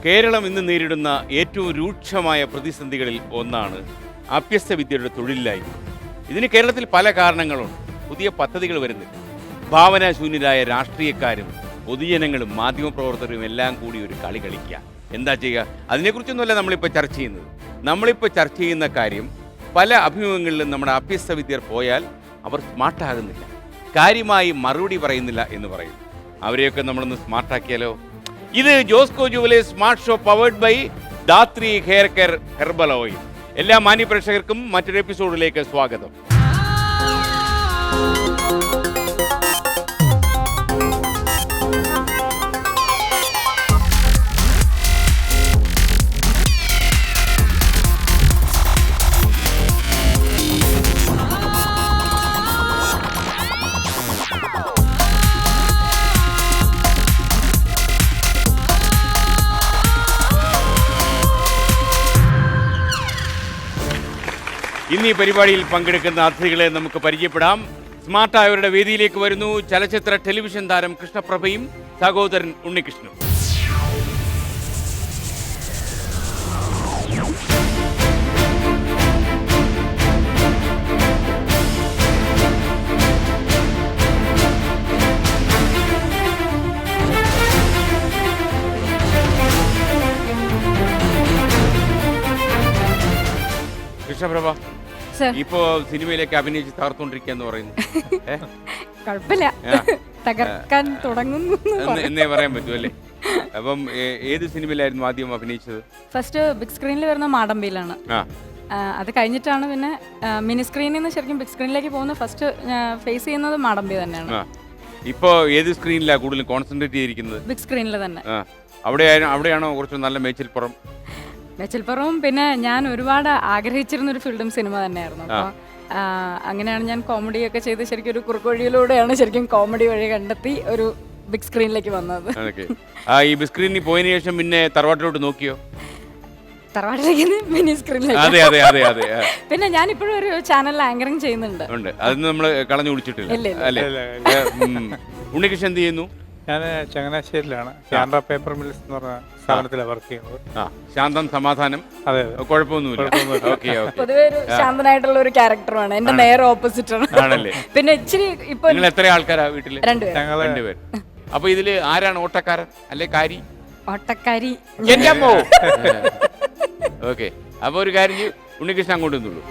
കേരളം ഇന്ന് നേരിടുന്ന ഏറ്റവും രൂക്ഷമായ പ്രതിസന്ധികളിൽ ഒന്നാണ് അഭ്യസ്ത വിദ്യയുടെ തൊഴിലില്ലായ്മ. ഇതിന് കേരളത്തിൽ പല കാരണങ്ങളുണ്ട്. പുതിയ പദ്ധതികൾ വരുന്നില്ല. ഭാവനാശൂന്യരായ രാഷ്ട്രീയക്കാരും പൊതുജനങ്ങളും മാധ്യമപ്രവർത്തകരും എല്ലാം കൂടി ഒരു കളി കളിക്കുക. എന്താ ചെയ്യുക? അതിനെക്കുറിച്ചൊന്നുമല്ല നമ്മളിപ്പോൾ ചർച്ച ചെയ്യുന്നത്. നമ്മളിപ്പോൾ ചർച്ച ചെയ്യുന്ന കാര്യം, പല അഭിമുഖങ്ങളിലും നമ്മുടെ അഭ്യസ്ത വിദ്യർ പോയാൽ അവർ സ്മാർട്ടാകുന്നില്ല, കാര്യമായി മറുപടി പറയുന്നില്ല എന്ന് പറയും. അവരെയൊക്കെ നമ്മളൊന്ന് സ്മാർട്ടാക്കിയാലോ? ഇത് Josco jewellers smart show powered by Dhathri hair care herbal oil. എല്ലാ മാന്യ പ്രേക്ഷകർക്കും മറ്റൊരു എപ്പിസോഡിലേക്ക് സ്വാഗതം. ഇന്ന് ഈ പരിപാടിയിൽ പങ്കെടുക്കുന്ന അതിഥികളെ നമുക്ക് പരിചയപ്പെടാം. സ്മാർട്ടായവരുടെ വേദിയിലേക്ക് വരുന്നു ചലച്ചിത്ര ടെലിവിഷൻ താരം കൃഷ്ണപ്രഭയും സഹോദരൻ ഉണ്ണികൃഷ്ണനും. കൃഷ്ണപ്രഭ, ഇപ്പോ സിനിമയിലേക്ക് അഭിനയിച്ച് തകർത്തോണ്ടിരിക്കാന്ന് പറയുന്നു. കുഴപ്പമില്ല, തകർക്കാൻ തുടങ്ങുന്നു എന്നേ പറയാൻ പറ്റൂ അല്ലേ? അപ്പം ഏത് സിനിമയിലായിരുന്നു ആദ്യം അഭിനയിച്ചത്? ഫസ്റ്റ് ബിഗ് സ്ക്രീനിൽ വരുന്ന മാടമ്പിയിലാണ്. അത് കഴിഞ്ഞിട്ടാണ് പിന്നെ മിനി സ്ക്രീനിൽ നിന്ന് ശരിക്കും ബിഗ് സ്ക്രീനിലേക്ക് പോകുന്നത്. ഫസ്റ്റ് ഫേസ് ചെയ്യുന്നത് മാടമ്പി തന്നെയാണ്. ഇപ്പോ ഏത് സ്ക്രീനിലാണ് കൂടുതൽ കോൺസെൻട്രേറ്റ് ചെയ്തിരിക്കുന്നത്? ബിഗ് സ്ക്രീനിൽ തന്നെ. അവിടെയാണോ കുറച്ച് നല്ല മേച്ചിൽപ്പുറം? മേച്ചിൽപ്പുറവും പിന്നെ ഞാൻ ഒരുപാട് ആഗ്രഹിച്ചിരുന്ന ഒരു ഫിൽഡും സിനിമ തന്നെയായിരുന്നു. അപ്പോൾ അങ്ങനെയാണ് ഞാൻ കോമഡിയൊക്കെ ചെയ്ത് ശരിക്കും ഒരു കുറുക്കുവഴിയിലൂടെയാണ് ശരിക്കും കോമഡി വഴി കണ്ടെത്തി ഒരു ബിഗ് സ്ക്രീനിലേക്ക് വന്നത്. ഈ ബിഗ് സ്ക്രീനിൽ പോയതിനു ശേഷം പിന്നെ തറവാട്ടിലോട്ട് നോക്കിയോ? തറവാട്ടിലേക്ക് മിനി സ്ക്രീനിലേക്ക്. അതെ അതെ അതെ അതെ. പിന്നെ ഞാൻ ഇപ്പോഴും ഒരു ചാനലിൽ ആങ്കറിങ് ചെയ്യുന്നുണ്ട്. അതൊന്നും നമ്മൾ കളഞ്ഞു കുടിച്ചിട്ടില്ല അല്ലേ? ഉണ്ണികൃഷ്ണൻ എന്ത് ചെയ്യുന്നു? ഞാൻ ചങ്ങനാശ്ശേരിയിലാണ് ക്യാൻറ പേപ്പർ മിൽസ് എന്ന് പറഞ്ഞ സ്ഥാപനത്തിലാണ് വർക്ക് ചെയ്യുന്നത്. ശാന്തം സമാധാനം, അതെ, കുഴപ്പമൊന്നുമില്ല. പൊതുവെ ഒരു ശാന്തനായിട്ടുള്ള ഒരു ക്യാരക്ടറാണ്. എന്റെ നേരെ ഓപ്പോസിറ്റ് ആണ്. പിന്നെ ഇച്ചിരി ഇപ്പൊ നിങ്ങൾ എത്ര ആൾക്കാരാ വീട്ടില്? രണ്ടുപേർ. അപ്പൊ ഇതില് ആരാണ് ഓട്ടക്കാരൻ അല്ലെ കാരി? ഓട്ടക്കാരി. ഓക്കെ, അപ്പൊ ഒരു കാര്യം ഉണ്ണികൃഷ്ണൻ അങ്ങോട്ട് നിന്നുള്ളൂ.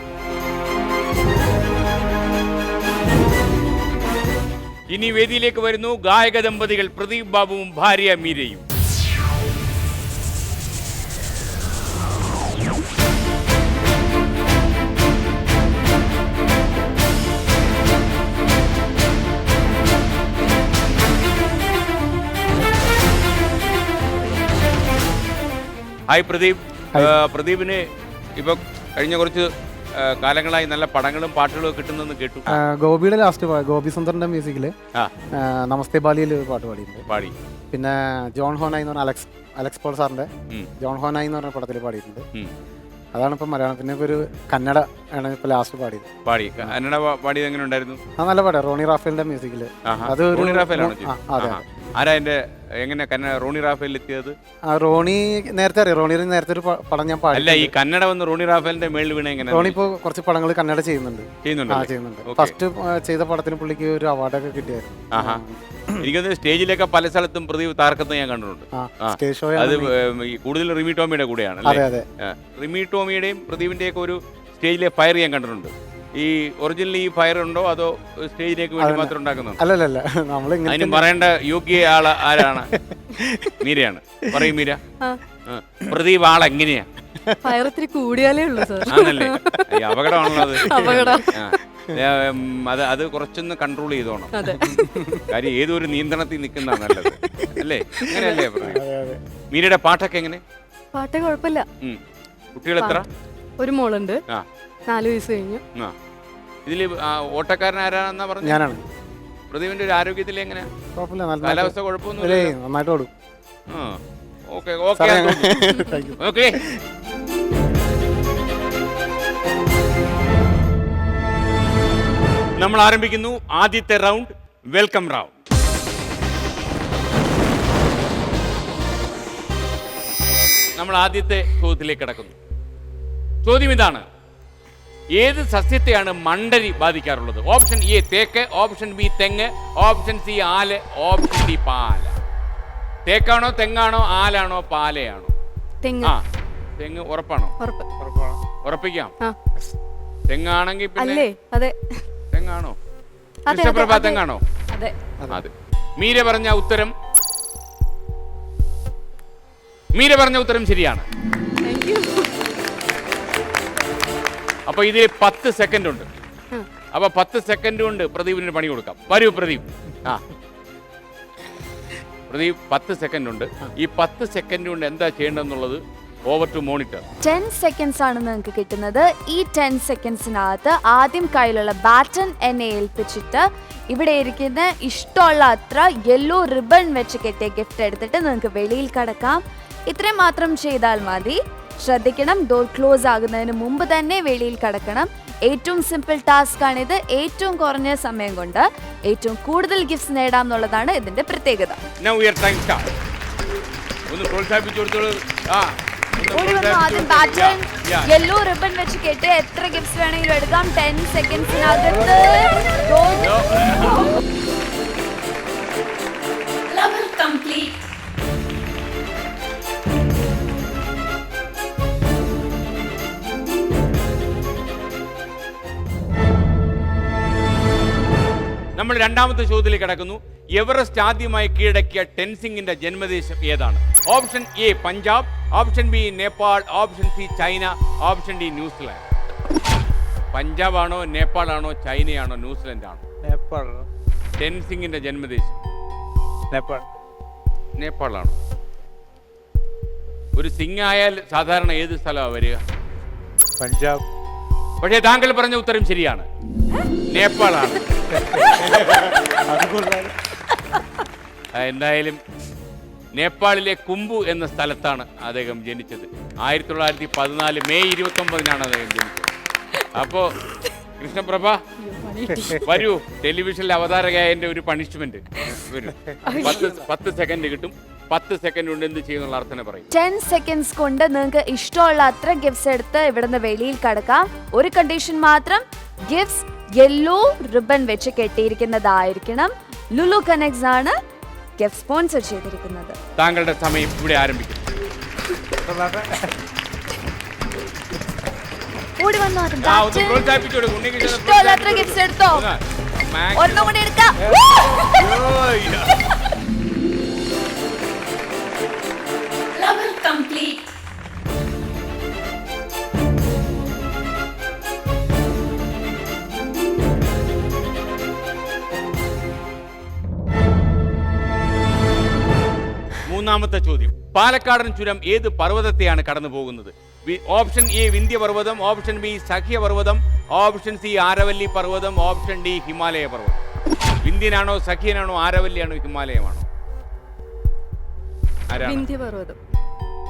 ഇനി വേദിയിലേക്ക് വരുന്നു ഗായക ദമ്പതികൾ പ്രദീപ് ബാബുവും ഭാര്യ മീരയും. ഹായ് പ്രദീപ്. പ്രദീപിന് ഇപ്പൊ കഴിഞ്ഞ കുറച്ച് കാലങ്ങളായി നല്ല പടങ്ങളും പാട്ടുകളും കിട്ടുന്നെന്ന് കേട്ടു. ഗോപിയുടെ ലാസ്റ്റ് ഗോപി സുന്ദറിന്റെ മ്യൂസിക്കില് നമസ്തേ ബാലിയിൽ പാട്ട് പാടി. പിന്നെ ജോൺ ഹോനായി എന്ന് പറഞ്ഞ അലക്സ് പോൾ സാറിന്റെ ജോൺ ഹോനായി എന്ന് പറഞ്ഞ പടത്തിൽ പാടിയിട്ടുണ്ട്. അതാണ് ഇപ്പൊ മലയാളം. പിന്നെ ഒരു കന്നഡ ആണ് ഇപ്പൊ ലാസ്റ്റ് പാടിയത്. കന്നഡ പാടിയത് എങ്ങനെ ഉണ്ടായിരുന്നു? നല്ല പാടാ, റോണി റാഫേലിന്റെ മ്യൂസിക്കില്. അത് റോണി റാഫേലാണ്. ആരാ എന്റെ എങ്ങനെ റോണി റാഫേലിൽ എത്തിയത്? റോണി നേരത്തെ അറിയാം. റോണി നേരത്തെ ഒരു പടം ഞാൻ പാടി. അല്ല, ഈ കന്നഡ വന്ന് റോണി റാഫേലിന്റെ മേളിൽ വീണ എങ്ങനെ? റോണി ഇപ്പൊ കുറച്ച് പടങ്ങൾ കന്നഡ ചെയ്യുന്നുണ്ട്. ഫസ്റ്റ് ചെയ്ത പടത്തിന് പുള്ളിക്ക് ഒരു അവാർഡൊക്കെ കിട്ടിയായിരുന്നു. എനിക്കൊന്ന് സ്റ്റേജിലൊക്കെ പല സ്ഥലത്തും പ്രദീപ് താർക്കുന്നത് ഞാൻ കണ്ടിട്ടുണ്ട്. അത് കൂടുതൽ റിമി ടോമിയുടെ കൂടെയാണ്. റിമി ടോമിയുടെയും പ്രദീപിന്റെയൊക്കെ ഒരു സ്റ്റേജിലെ ഫയർ ഞാൻ കണ്ടിട്ടുണ്ട്. ഈ ഒറിജിനൽ ഈ ഫയർ ഉണ്ടോ അതോ സ്റ്റേജിലേക്ക് വേണ്ടി മാത്രം ഉണ്ടാക്കുന്നുണ്ടോ? അല്ലല്ല, അതിന് പറയേണ്ട യോഗ്യ ആള് ആരാണ്? മീരയാണ്. പറയും മീര, പ്രദീപ് ആളെങ്ങനെയാ? ഫയർ ഇത്തിരി കൂടിയാലേ ഉള്ളൂ സാർ. ആണല്ലേ? അപകടമാണുള്ളത്. അത് കുറച്ചൊന്ന് കൺട്രോൾ ചെയ്തോണം. കാര്യം ഏതൊരു നിയന്ത്രണത്തിൽ നിൽക്കുന്നതാണ് നല്ലത് അല്ലേ? അങ്ങനെയല്ലേ പ്രദീപ്? മീരയുടെ പാട്ടൊക്കെ എങ്ങനെ? പാട്ട് കുഴപ്പമില്ല. കുട്ടികൾ എത്ര? ഒരു മോളുണ്ട്, 4 വയസ്സ് കഴിഞ്ഞു. ഇതില് ഓട്ടക്കാരൻ ആരാണെന്നാ പറഞ്ഞു? ഞാനാണ്. പ്രദീപിന്റെ ഒരു ആരോഗ്യത്തിൽ എങ്ങനെയാ? കാലാവസ്ഥ കുഴപ്പമൊന്നുമില്ല, നന്നായിട്ട് ഓടും. ഓക്കെ. നമ്മൾ ആരംഭിക്കുന്നു ആദ്യത്തെ റൗണ്ട്, വെൽക്കം റൗണ്ട്. നമ്മൾ ആദ്യത്തെ ചോദ്യത്തിലേക്ക് കിടക്കുന്നു. ചോദ്യം ഇതാണ്: ഏത് സസ്യത്തെയാണ് മണ്ടരി ബാധിക്കാറുള്ളത്? ഓപ്ഷൻ എ തേക്ക്, ഓപ്ഷൻ ബി തെങ്ങ്, ഓപ്ഷൻ സി ആല്, ഓപ്ഷൻ ഡി പാല. തേക്കാണോ, തെങ്ങാണോ, ആലാണോ, പാലയാണോ? ആ, തെങ്ങ് ഉറപ്പാണോ? ഉറപ്പിക്കാം. തെങ്ങാണെങ്കിൽ പിന്നെ തെങ്ങാണോ? കൃഷ്ണപ്രഭ തെങ്ങാണോ? അതെ. മീര പറഞ്ഞ ഉത്തരം ശരിയാണ്. അപ്പൊ ഇതിൽ 10 സെക്കൻഡ് ഉണ്ട്. അപ്പൊ 10 സെക്കൻഡ് കൊണ്ട് പ്രദീപിന് പണി കൊടുക്കാം. വരൂ പ്രദീപ്. പ്രദീപ് 10 സെക്കൻഡ് ഉണ്ട്. ഈ 10 സെക്കൻഡ് കൊണ്ട് എന്താ ചെയ്യേണ്ടതെന്നുള്ളത് ഓവർ ടു മോണിറ്റർ. 10 സെക്കൻഡ്സ് ആണ് നിങ്ങൾക്ക് കിട്ടുന്നത്. ഈ 10 സെക്കൻഡ്സിനകത്ത് ആദ്യം കയ്യിലുള്ള ബാറ്റൺ എന്നെ ഏൽപ്പിച്ചിട്ട് ഇവിടെ ഇരിക്കുന്ന ഇഷ്ടമുള്ള അത്ര യെല്ലോ റിബൺ വെച്ച് കെട്ടിയ ഗിഫ്റ്റ് എടുത്തിട്ട് നിങ്ങൾക്ക് വെളിയിൽ കടക്കാം. ഇത്രയും മാത്രം ചെയ്താൽ മതി. ശ്രദ്ധിക്കണം, ഡോർ ക്ലോസ് ആകുന്നതിന് മുമ്പ് തന്നെ വെളിയിൽ കടക്കണം. ഏറ്റവും സിമ്പിൾ ടാസ്ക് ആണിത്. ഏറ്റവും കുറഞ്ഞ സമയം കൊണ്ട് ഏറ്റവും കൂടുതൽ ഗിഫ്റ്റ്സ് നേടാം എന്നുള്ളതാണ് ഇതിന്റെ പ്രത്യേകത. ആദ്യം ബാറ്റൺ യെല്ലോ റിബൺ വെച്ച് കെട്ടി എത്ര ഗിഫ്റ്റ്സ് വേണമെങ്കിലും എടുക്കാം. 10 സെക്കൻഡ്സിനകത്ത് നമ്മൾ രണ്ടാമത്തെ ചോദ്യത്തിലേക്ക് കിടക്കുന്നു. എവറസ്റ്റ് ആദ്യമായി കീഴടക്കിയ ടെൻസിംഗിന്റെ ജന്മദേശം ഏതാണ്? Option A Punjab, option B Nepal, option C China, option D New Zealand. Punjab ആണോ, നേപ്പാൾ ആണോ, ചൈനയാണോ, ന്യൂസിലാൻഡ് ആണോ? നേപ്പാൾ. ടെൻസിംഗിന്റെ ജന്മദേശം നേപ്പാളാണോ? ഒരു സിംഗ് ആയാൽ സാധാരണ ഏത് സ്ഥലമാണ് വരിക? പഞ്ചാബ്. പക്ഷേ താങ്കൾ പറഞ്ഞ ഉത്തരം ശരിയാണ്, നേപ്പാളാണ്. എന്തായാലും നേപ്പാളിലെ കുംഭു എന്ന സ്ഥലത്താണ് അദ്ദേഹം ജനിച്ചത്. 1914 മെയ് 29 അദ്ദേഹം ജനിച്ചത്. അപ്പോ കൃഷ്ണപ്രഭ വരൂ, ടെലിവിഷനിൽ അവതാരകന്റെ ഒരു പണിഷ്മെന്റ് വരും. 10 സെക്കൻഡ് കിട്ടും. 10 സെക്കൻഡ് കൊണ്ട് എന്ത് ചെയ്യുന്നുള്ള അർത്ഥന പറയും. 10 സെക്കൻഡ്സ് കൊണ്ട് നിങ്ങൾക്ക് ഇഷ്ടമുള്ള അത്ര ഗിഫ്റ്റ്സ് എടുത്ത് ഇവിടുന്ന് വെളിയിൽ കടക്കാം. ഒരു കണ്ടീഷൻ മാത്രം, ഗിഫ്റ്റ്സ് യെല്ലോ റിബൺ വെച്ച് കെട്ടിയിരിക്കുന്നതായിരിക്കണം. ലുലു കണക്ട്സ് ആണ് ഗിഫ്റ്റ് സ്പോൺസർ ചെയ്തിരിക്കുന്നത്. താങ്കളുടെ സമയം ഇവിടെ ആരംഭിക്കും. ഓടി വന്നോ, ഇഷ്ടമുള്ള അത്ര ഗിഫ്റ്റ്സ് എടുത്തോ. ഒരെണ്ണം കൂടി എടുക്കാം. മൂന്നാമത്തെ ചോദ്യം: പാലക്കാടൻ ചുരം ഏത് പർവ്വതത്തെയാണ് കടന്നു പോകുന്നത്? ഓപ്ഷൻ എ വിന്ധ്യപർവ്വതം, ഓപ്ഷൻ ബി സഖ്യപർവ്വതം, ഓപ്ഷൻ സി ആരവല്ലി പർവ്വതം, ഓപ്ഷൻ ഡി ഹിമാലയ പർവ്വതം. വിന്ധ്യനാണോ, സഖ്യനാണോ, ആരവല്ലിയാണോ, ഹിമാലയമാണോ?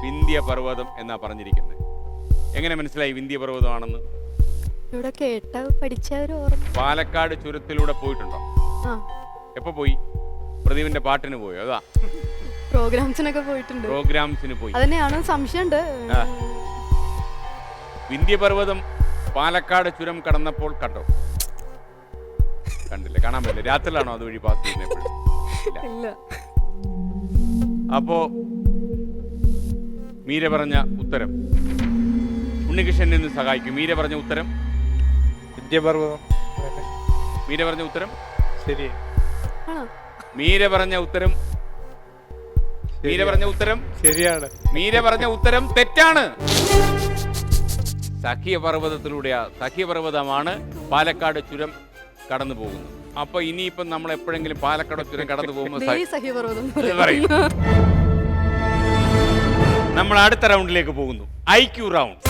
വിന്ധ്യപർവ്വതം എന്നാ പറഞ്ഞിരിക്കുന്നത്. എങ്ങനെ മനസ്സിലായി വിന്ധ്യപർവ്വതമാണെന്ന്? ഇവിടെ കേട്ട പഠിച്ചവര് ഓർമ്മ. പാലക്കാട് ചുരത്തിലൂടെ പോയിട്ടുണ്ടോ? എപ്പോ പോയി? പ്രദീപിന്റെ പാട്ടിന് പോയോ? അതാ പ്രോഗ്രാംസിനൊക്കെ പോയിട്ടുണ്ട്. പ്രോഗ്രാംസിന് പോയി. അതിനെയാണ് സംശയമുണ്ട്. വിന്ധ്യപർവ്വതം പാലക്കാട് ചുരം കടന്നപ്പോൾ കണ്ടോ? കണ്ടില്ല, കാണാൻ പറ്റില്ല. രാത്രിയിലാണോ അതുവഴി പാസ് ചെയ്യുന്നത്? ഇല്ല. അപ്പോ മീര പറഞ്ഞ ഉത്തരം ഉണ്ണികൃഷ്ണൻ നിന്ന് സഹായിക്കും. മീര പറഞ്ഞ ഉത്തരം വിന്ധ്യപർവ്വതം. മീര പറഞ്ഞ ഉത്തരം ശരി. മീര പറഞ്ഞ ഉത്തരം ശരിയാണ്. മീര പറഞ്ഞ ഉത്തരം തെറ്റാണ്. സഖ്യപർവ്വതമാണ് പാലക്കാട് ചുരം കടന്നു പോകുന്നത്. അപ്പൊ ഇനിയിപ്പം നമ്മൾ എപ്പോഴെങ്കിലും പാലക്കാട് ചുരം കടന്നു പോകുമ്പോൾ നമ്മൾ അടുത്ത റൗണ്ടിലേക്ക് പോകുന്നു. IQ round.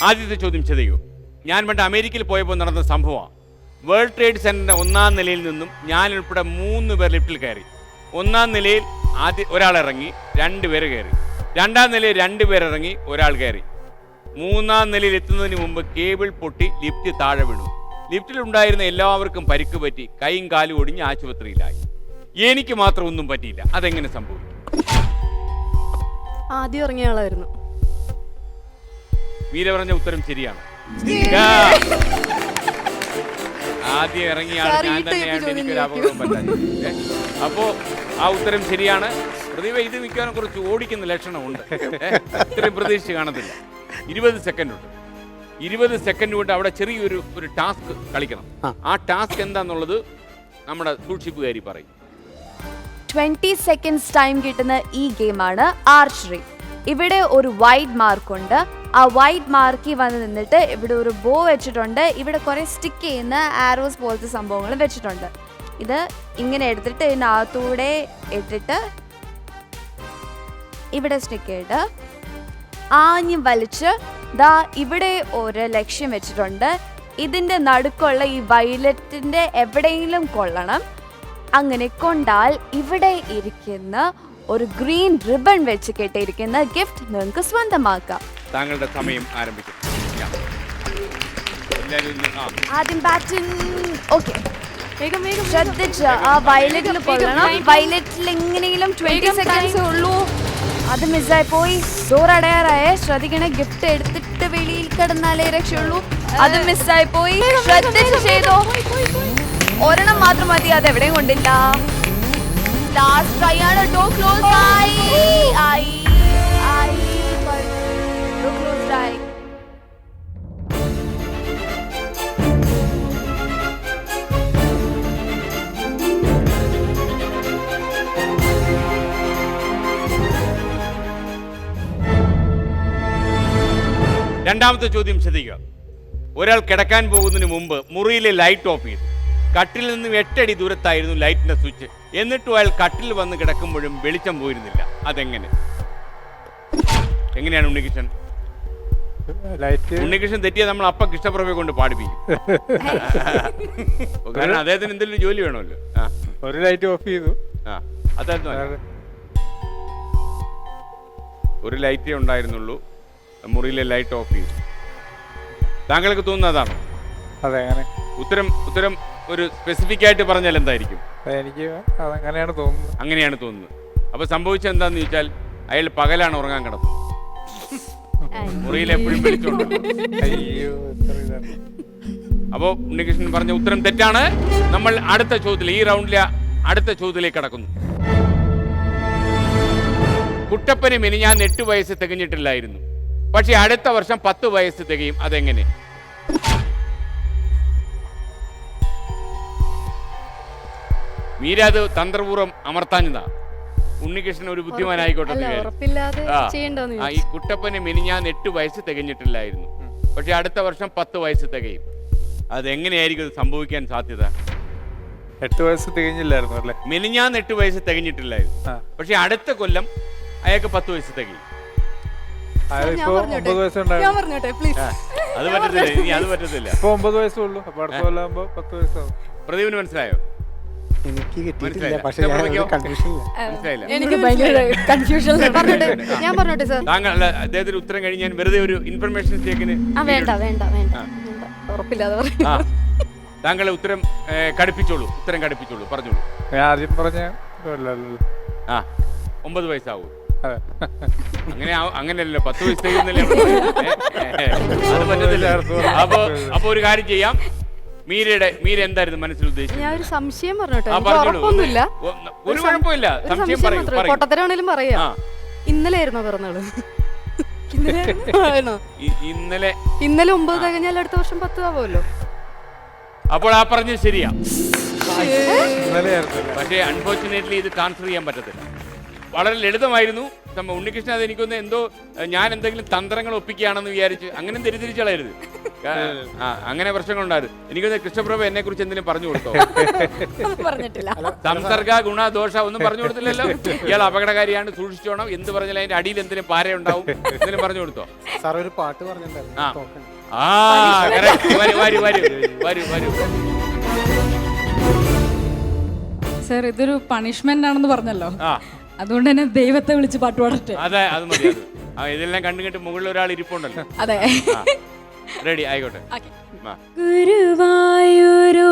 ആദ്യത്തെ ചോദ്യം ചെയ്യൂ. ഞാൻ പണ്ട് അമേരിക്കയിൽ പോയപ്പോൾ നടന്ന സംഭവമാണ്. വേൾഡ് ട്രേഡ് സെന്ററിന്റെ 1ാം നിലയിൽ നിന്നും ഞാൻ ഉൾപ്പെടെ 3 പേർ ലിഫ്റ്റിൽ കയറി. 1ാം നിലയിൽ ഒരാൾ ഇറങ്ങി, 2 പേര് കയറി. 2ാം നിലയിൽ 2 പേർ ഇറങ്ങി, ഒരാൾ കയറി. 3ാം നിലയിൽ എത്തുന്നതിന് മുമ്പ് കേബിൾ പൊട്ടി ലിഫ്റ്റ് താഴെ വീണു. ലിഫ്റ്റിൽ ഉണ്ടായിരുന്ന എല്ലാവർക്കും പരിക്ക് പറ്റി, കൈയും കാലും ഒടിഞ്ഞ് ആശുപത്രിയിലായി. എനിക്ക് മാത്രം ഒന്നും പറ്റിയില്ല. അതെങ്ങനെ സംഭവിക്കും? ആദ്യം ഇറങ്ങിയ ആളായിരുന്നു. മീര പറഞ്ഞ ഉത്തരം ശരിയാണ്. ആദ്യം ഇറങ്ങിയ ആൾ ഞാൻ തന്നെയാണ്. എനിക്കൊരു അപകടവും പറ്റാതെ. അപ്പോ ആ ഉത്തരം ശരിയാണ്. പ്രതിഭ ഇത് മിക്കവാറും കുറച്ച് ഓടിക്കുന്ന ലക്ഷണമുണ്ട്. ഇത്രയും പ്രതീക്ഷിച്ച് കാണത്തില്ല. 20 സെക്കൻഡ് ഉണ്ട്. 20 സെക്കൻഡ് കൊണ്ട് അവിടെ ചെറിയൊരു ടാസ്ക് കളിക്കണം. ആ ടാസ്ക് എന്താന്നുള്ളത് നമ്മുടെ സൂക്ഷിപ്പുകാരി പറയും. 20 സെക്കൻഡ്സ് ടൈം കിട്ടുന്ന ഈ ഗെയിമാണ് ആർച്ചറി. ഇവിടെ ഒരു വൈറ്റ് മാർക്കുണ്ട്. ആ വൈറ്റ് മാർക്കിൽ വന്ന് നിന്നിട്ട് ഇവിടെ ഒരു ബോ വെച്ചിട്ടുണ്ട്. ഇവിടെ കുറേ സ്റ്റിക്ക് ചെയ്യുന്ന ആരോസ് പോലത്തെ സംഭവങ്ങൾ വെച്ചിട്ടുണ്ട്. ഇത് ഇങ്ങനെ എടുത്തിട്ട് ഇതിനകത്തൂടെ ഇട്ടിട്ട് ഇവിടെ സ്റ്റിക്ക് ചെയ്ത് ആഞ്ഞ് വലിച്ച് ദാ ഇവിടെ ഒരു ലക്ഷ്യം വെച്ചിട്ടുണ്ട്. ഇതിൻ്റെ നടുക്കുള്ള ഈ വയലറ്റിൻ്റെ എവിടെയെങ്കിലും കൊള്ളണം. അങ്ങനെ കൊണ്ടാൽ ഇവിടെ ഇരിക്കുന്ന ഒരു ഗ്രീൻ റിബൺ വെച്ച് കെട്ടിയിരിക്കുന്ന ഗിഫ്റ്റ് നിങ്ങൾക്ക് സ്വന്തമാക്കാം. താങ്കളുടെ സമയം ആരംഭിക്കും. ആദ്യം ബാറ്റിംഗ്. ഓക്കെ, വേഗം വേഗം ശ്രദ്ധിച്ച് ആ വയലറ്റിൽ കൊള്ളണം. വയലറ്റിൽ എങ്ങനെയെങ്കിലും 20 സെക്കൻഡ്സ് ഉള്ളൂ. അത് മിസ്സായി പോയി. ഡോറടയാറായേ ശ്രദ്ധിക്കണേ. ഗിഫ്റ്റ് എടുത്തിട്ട് വെളിയിൽ കിടന്നാലേ രക്ഷയുള്ളൂ. അത് മിസ്സായി പോയി. ശ്രദ്ധിച്ച് ചെയ്തോ. ഒരെണ്ണം മാത്രം മതി. അത് എവിടെയും കൊണ്ടില്ല. ലാസ്റ്റ് ട്രൈ ആണ്. ഡോ ക്ലോസ് ആയി. ഡോ ക്ലോസ് ആയി. രണ്ടാമത്തെ ചോദ്യം ശ്രദ്ധിക്കുക. ഒരാൾ കിടക്കാൻ പോകുന്നതിന് മുമ്പ് മുറിയിലെ ലൈറ്റ് ഓഫ് ചെയ്തു. കട്ടിൽ നിന്നും 8 അടി ദൂരത്തായിരുന്നു ലൈറ്റിന്റെ സ്വിച്ച്. എന്നിട്ടും അയാൾ കട്ടിൽ വന്ന് കിടക്കുമ്പോഴും വെളിച്ചം പോയിരുന്നില്ല. എങ്ങനെയാണ് ഉണ്ണികൃഷ്ണൻ? ഉണ്ണികൃഷ്ണൻ തെറ്റിയാൽ നമ്മൾ അപ്പ കൃഷ്ണപ്രഭയെ കൊണ്ട് പാടിപ്പിക്കും. കാരണം അദ്ദേഹത്തിന് എന്തെങ്കിലും ജോലി വേണമല്ലോ. ഒരു ലൈറ്റ് ഓഫ് ചെയ്തു. അതായിരുന്നു ഒരു ലൈറ്റേ ഉണ്ടായിരുന്നുള്ളൂ. മുറിയിലെ ലൈറ്റ് ഓഫ് ചെയ്തു. താങ്കൾക്ക് തോന്നുന്നത് അതാണോ? അതെ, അങ്ങനെ. ഉത്തരം ഒരു സ്പെസിഫിക് ആയിട്ട് പറഞ്ഞാൽ എന്തായിരിക്കും? എനിക്ക് അതങ്ങനെയാണ് തോന്നുന്നത്. അങ്ങനെയാണ് തോന്നുന്നത്. അപ്പൊ സംഭവിച്ചത് എന്താന്ന് ചോദിച്ചാൽ അയാൾ പകലാണ് ഉറങ്ങാൻ കിടന്നത്. മുറിയിൽ എപ്പോഴും വിളിച്ചോണ്ട്. അയ്യോ, എത്ര ഇതാണ്. അപ്പോ ഉണ്ണികൃഷ്ണൻ പറഞ്ഞ ഉത്തരം തെറ്റാണ്. നമ്മൾ അടുത്ത ചോദ്യത്തിൽ, ഈ റൗണ്ടിലെ അടുത്ത ചോദ്യത്തിലേക്ക് കടക്കുന്നു. കുട്ടപ്പന് മിനിഞ്ഞാന്ന് 8 വയസ്സ് തികഞ്ഞിട്ടില്ലായിരുന്നു. പക്ഷെ അടുത്ത വർഷം 10 വയസ്സ് തികയും. അതെങ്ങനെ? മീര അത് തന്ത്രപൂർവ്വം അമർത്താഞ്ഞതാ. ഉണ്ണികൃഷ്ണൻ ഒരു ബുദ്ധിമാനായിക്കോട്ടെ. ഉറപ്പില്ലാതെ ചെയ്യണ്ടോന്ന് ഈ കുട്ടപ്പന് മിനിഞ്ഞാന്ന് 8 വയസ്സ് തികഞ്ഞിട്ടില്ലായിരുന്നു. പക്ഷെ അടുത്ത വർഷം 10 വയസ്സ് തികയും. അതെങ്ങനെയായിരിക്കും ഇത് സംഭവിക്കാൻ സാധ്യത? 8 വയസ്സ് തികഞ്ഞില്ലായിരുന്നു അല്ലേ? മിനിഞ്ഞാന്ന് 8 വയസ്സ് തികഞ്ഞിട്ടില്ലായിരുന്നു. പക്ഷെ അടുത്ത കൊല്ലം അയാൾക്ക് 10 വയസ്സ് തികയും. ഇപ്പൊ 9 വയസ്സുണ്ടായിരുന്നു. ഞാൻ പറഞ്ഞോട്ടെ പ്ലീസ്. അത് പറ്റത്തില്ല. ഇനി അത് പറ്റത്തില്ല. ഇപ്പൊ 9 വയസ്സുള്ളൂ. അപ്പൊ അടുത്ത കൊല്ലാകുമ്പോ 10 വയസ്സാവും. പ്രദീപിന് മനസ്സിലായോ? എനിക്ക് കിട്ടിയിട്ടില്ല. മനസ്സിലായില്ല. പക്ഷേ കൺഫ്യൂഷനില്ല. മനസ്സിലായില്ല. എനിക്ക് ഭയങ്കര കൺഫ്യൂഷൻ. ഞാൻ പറഞ്ഞോട്ടെ സാർ. താങ്കൾ അല്ല, അദ്ദേഹത്തിന് ഉത്തരം കഴിഞ്ഞ് ഞാൻ വെറുതെ ഒരു ഇൻഫർമേഷൻ സ്റ്റേക്കിന് വേണ്ട വേണ്ട വേണ്ട ഉറപ്പില്ലാതെ ആ താങ്കളെ ഉത്തരം കടുപ്പിച്ചോളൂ. ഉത്തരം കടുപ്പിച്ചോളൂ. പറഞ്ഞോളൂ. ഞാൻ ആദ്യം പറഞ്ഞ 9 വയസ്സാവൂ. അതെ. അങ്ങനെയല്ലോ 10 വയസ്സ് തികയുന്നില്ല. അത് പറ്റത്തില്ല. അപ്പൊ ഒരു കാര്യം ചെയ്യാം. മീര എന്തായിരുന്നു മനസ്സിൽ ഉദ്ദേശിച്ചത്? ഞാൻ ഒരു സംശയം പറഞ്ഞോട്ടെ. പറഞ്ഞോളൂ. ഉറപ്പൊന്നുമില്ല. ഒരു കുഴപ്പമില്ല. സംശയം പറയൂ. പൊട്ടത്തരാണേലും പറയാ. ഇന്നലെ ആയിരുന്നോ പിറന്നാള്? ഇന്നലെ 9 തികഞ്ഞാൽ അടുത്ത വർഷം 10 ആവുമല്ലോ. അപ്പോൾ ആ പറഞ്ഞത് ശരിയാ. ഇന്നലെയായിരുന്നു. പക്ഷേ അൺഫോർച്ചുനേറ്റ്ലി ഇത് ട്രാൻസ്ഫർ ചെയ്യാൻ പറ്റത്തില്ല. വളരെ ലളിതമായിരുന്നു. ഉണ്ണികൃഷ്ണൻ അത് എനിക്കൊന്ന് എന്തോ ഞാൻ എന്തെങ്കിലും തന്ത്രങ്ങൾ ഒപ്പിക്കുകയാണെന്ന് വിചാരിച്ച് അങ്ങനെ തിരിച്ചളയരുത്. അങ്ങനെ പ്രശ്നങ്ങളുണ്ടായിരുന്നു. എനിക്കൊന്ന് കൃഷ്ണപ്രഭ എന്നെ കുറിച്ച് എന്തെങ്കിലും പറഞ്ഞു കൊടുത്തോ? പറഞ്ഞിട്ടില്ല. സംസർഗ ഗുണ ദോഷ ഒന്നും പറഞ്ഞു കൊടുത്തില്ലല്ലോ. ഇയാൾ അപകടകാരിയാണ്, സൂക്ഷിച്ചോണം. എന്ത് പറഞ്ഞാലും അതിന്റെ അടിയിൽ എന്തിനും പാരയുണ്ടാവും. എന്തെങ്കിലും പറഞ്ഞു കൊടുത്തോ? സാർ ഒരു പാട്ട് പറഞ്ഞിട്ടുണ്ടായിരുന്നു. സർ, ഇതൊരു പണിഷ്മെന്റ് ആണെന്ന് പറഞ്ഞല്ലോ. അതുകൊണ്ട് തന്നെ ദൈവത്തെ വിളിച്ച് പാട്ട് പാടട്ടെ. അതെ, അത് മതി. ഇതെല്ലാം കണ്ടുകിട്ട് മുകളിൽ ഒരാൾ ഇരിപ്പുണ്ടല്ലോ. അതെ, റെഡി ആയിക്കോട്ടെ. ഗുരുവായൂരോ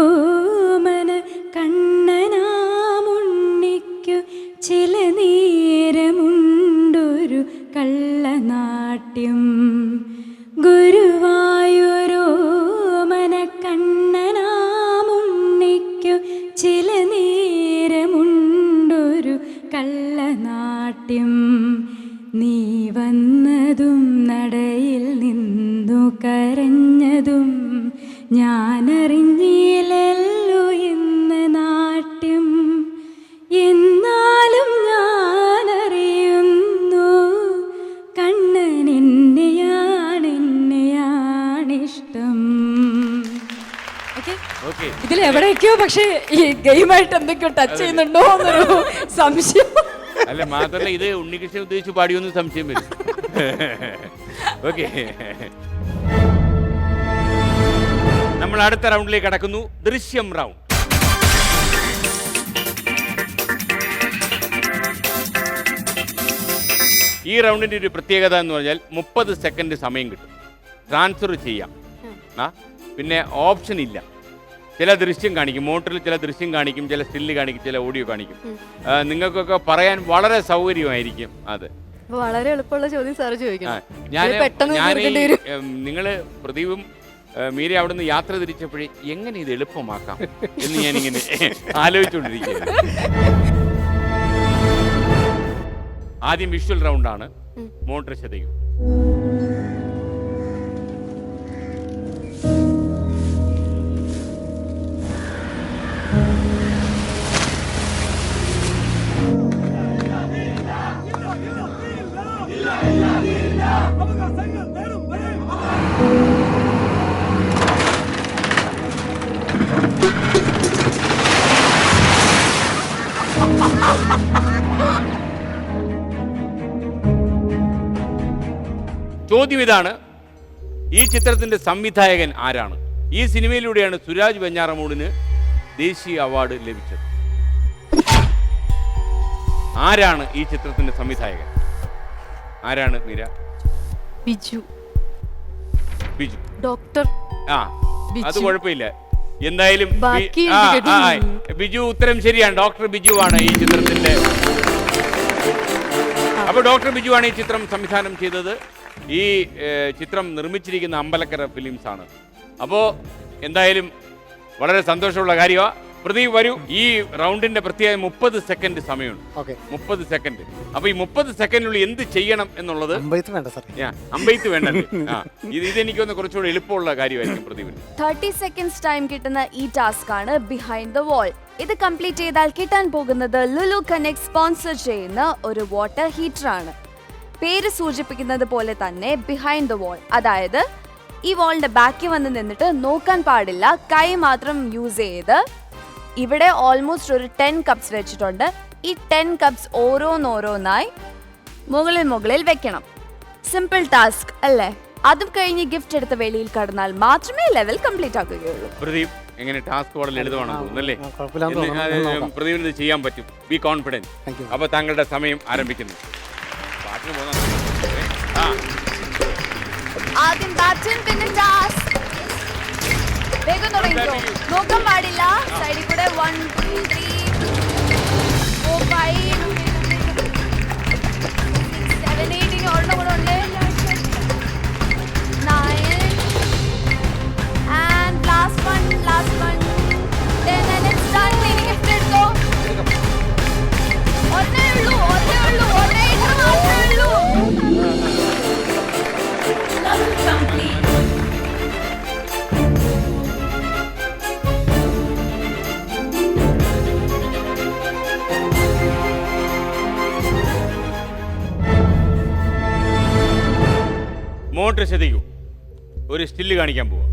മന കണ്ണനാമുണ്ണി കളിക്കോ, പക്ഷേ ഈ ഗെയിമായിട്ട് എന്തൊക്കെയോ ടച്ച് ചെയ്യുന്നുണ്ടോ എന്നൊരു സംശയം. അല്ല മാത്രമല്ല ഇത് ഉണ്ണികൃഷ്ണൻ ഉദ്ദേശിച്ച് പാടിയൊന്നും സംശയം വരും. ഓക്കെ, നമ്മൾ അടുത്ത റൗണ്ടിലേക്ക് കടക്കുന്നു. ദൃശ്യം റൗണ്ട്. ഈ റൗണ്ടിന്റെ ഒരു പ്രത്യേകത എന്ന് പറഞ്ഞാൽ 30 സെക്കൻഡ് സമയം കിട്ടും, ട്രാൻസ്ഫർ ചെയ്യാം. പിന്നെ ഓപ്ഷൻ ഇല്ല. ചില ദൃശ്യം കാണിക്കും, മോട്ടറിൽ ചില ദൃശ്യം കാണിക്കും, ചില സ്റ്റില്ല് കാണിക്കും, ചില ഓഡിയോ കാണിക്കും. നിങ്ങൾക്കൊക്കെ പറയാൻ വളരെ സൗകര്യമായിരിക്കും അത്. വളരെ എളുപ്പമുള്ള ചോദ്യം സാറ് ചോദിക്കണം. നിങ്ങൾ പ്രദീപും മീര അവിടുന്ന് യാത്ര തിരിച്ചപ്പോഴേ എങ്ങനെ ഇത് എളുപ്പമാക്കാം എന്ന് ഞാനിങ്ങനെ ആലോചിച്ചുകൊണ്ടിരിക്കുകയാണ്. ആദ്യം വിഷ്വൽ റൗണ്ടാണ്. മോട്ടർ ശ്രദ്ധിക്കും. ചോദ്യം ഇതാണ്, ഈ ചിത്രത്തിന്റെ സംവിധായകൻ ആരാണ്? ഈ സിനിമയിലൂടെയാണ് സുരാജ് വെഞ്ഞാറമൂടിന് ദേശീയ അവാർഡ് ലഭിച്ചത്. ആരാണ് ഈ ചിത്രത്തിന്റെ സംവിധായകൻ? ആരാണ് മീര? ബിജു. ബിജു ഡോക്ടർ. ആ, അത് കുഴപ്പമില്ല. എന്തായാലും ബാക്കി ബിജു ഉത്തരം ശരിയാണ്. ഡോക്ടർ ബിജു ആണ് ഈ ചിത്രത്തിന്റെ. അപ്പൊ ഡോക്ടർ ബിജു ആണ് ഈ ചിത്രം സംവിധാനം ചെയ്തത്. ഈ ചിത്രം നിർമ്മിച്ചിരിക്കുന്ന അമ്പലക്കര ഫിലിംസ് ആണ്. അപ്പോൾ എന്തായാലും വളരെ സന്തോഷമുള്ള കാര്യമാണ്. പ്രദീപ് വരൂ. ഈ റൗണ്ടിന്റെ പ്രത്യേകം 30 സെക്കൻഡ് സമയമുണ്ട്. 30 സെക്കൻഡ്. അപ്പൊ ഈ 30 സെക്കൻഡിനുള്ളിൽ എന്ത് ചെയ്യണം എന്നുള്ളത് അമ്പെയ്ത്ത് വേണ്ടല്ലേ? ഇതെനിക്കൊന്ന് കുറച്ചുകൂടി എളുപ്പമുള്ള കാര്യമായിരിക്കും പ്രദീപിന്. 30 സെക്കൻഡ്സ് ടൈം കിട്ടുന്ന ഈ ടാസ്ക് ആണ് ബിഹൈൻഡ് ദ വാൾ. ഇത് കംപ്ലീറ്റ് ചെയ്താൽ കിട്ടാൻ പോകുന്നത് ലുലു കണക്ട് സ്പോൺസർ ചെയ്യുന്ന ഒരു വാട്ടർ ഹീറ്റർ ആണ്. പേര് സൂചിപ്പിക്കുന്നത് പോലെ തന്നെ ബിഹൈൻഡ് ദ വാൾ, അതായത് ഈ വാളിന്റെ ബാക്കിൽ വന്ന് നിന്നിട്ട് നോക്കാൻ പാടില്ല, കൈ മാത്രം യൂസ് ചെയ്ത്. ഇവിടെ ഓൾമോസ്റ്റ് ഒരു 10 കപ്സ് വെച്ചിട്ടുണ്ട്. ഈ 10 കപ്സ് ഓരോന്നോരോന്നായി മുകളിൽ വെക്കണം. സിമ്പിൾ ടാസ്ക് അല്ലേ? അതും കഴിഞ്ഞ് ഗിഫ്റ്റ് എടുത്ത വെളിയിൽ കടന്നാൽ മാത്രമേ ലെവൽ കംപ്ലീറ്റ് ആക്കുകയുള്ളൂ. പ്രദീപ്, എങ്ങനെ ടാസ്ക് വളരെ ലളിതമാണെന്ന് തോന്നുന്നല്ലേ? പ്രദീപിന് ചെയ്യാൻ പറ്റും. B confidence. അപ്പൊ താങ്കളുടെ സമയം ആരംഭിക്കുന്നു. ആദ്യം ബാറ്റൺ, പിന്നെ ടാസ്ക്. വേഗം തുടങ്ങിക്കോ, നോക്കാൻ പാടില്ല. സൈഡിൽ കൂടെ 1 2 3 4 5 6 7 8 ഓർഡർ കൂടെ ഉണ്ട്. 9 and last one 10 and it's done. ഇനി ഗിഫ്റ്റ് എടുത്തോ. ഒന്നേ ഉള്ളൂ. ഒന്നേ മാത്രമേ ഉള്ളൂ. മോട്ടർ ശ്രദ്ധിക്കൂ. ഒരു സ്റ്റില്ല് കാണിക്കാൻ പോവാ.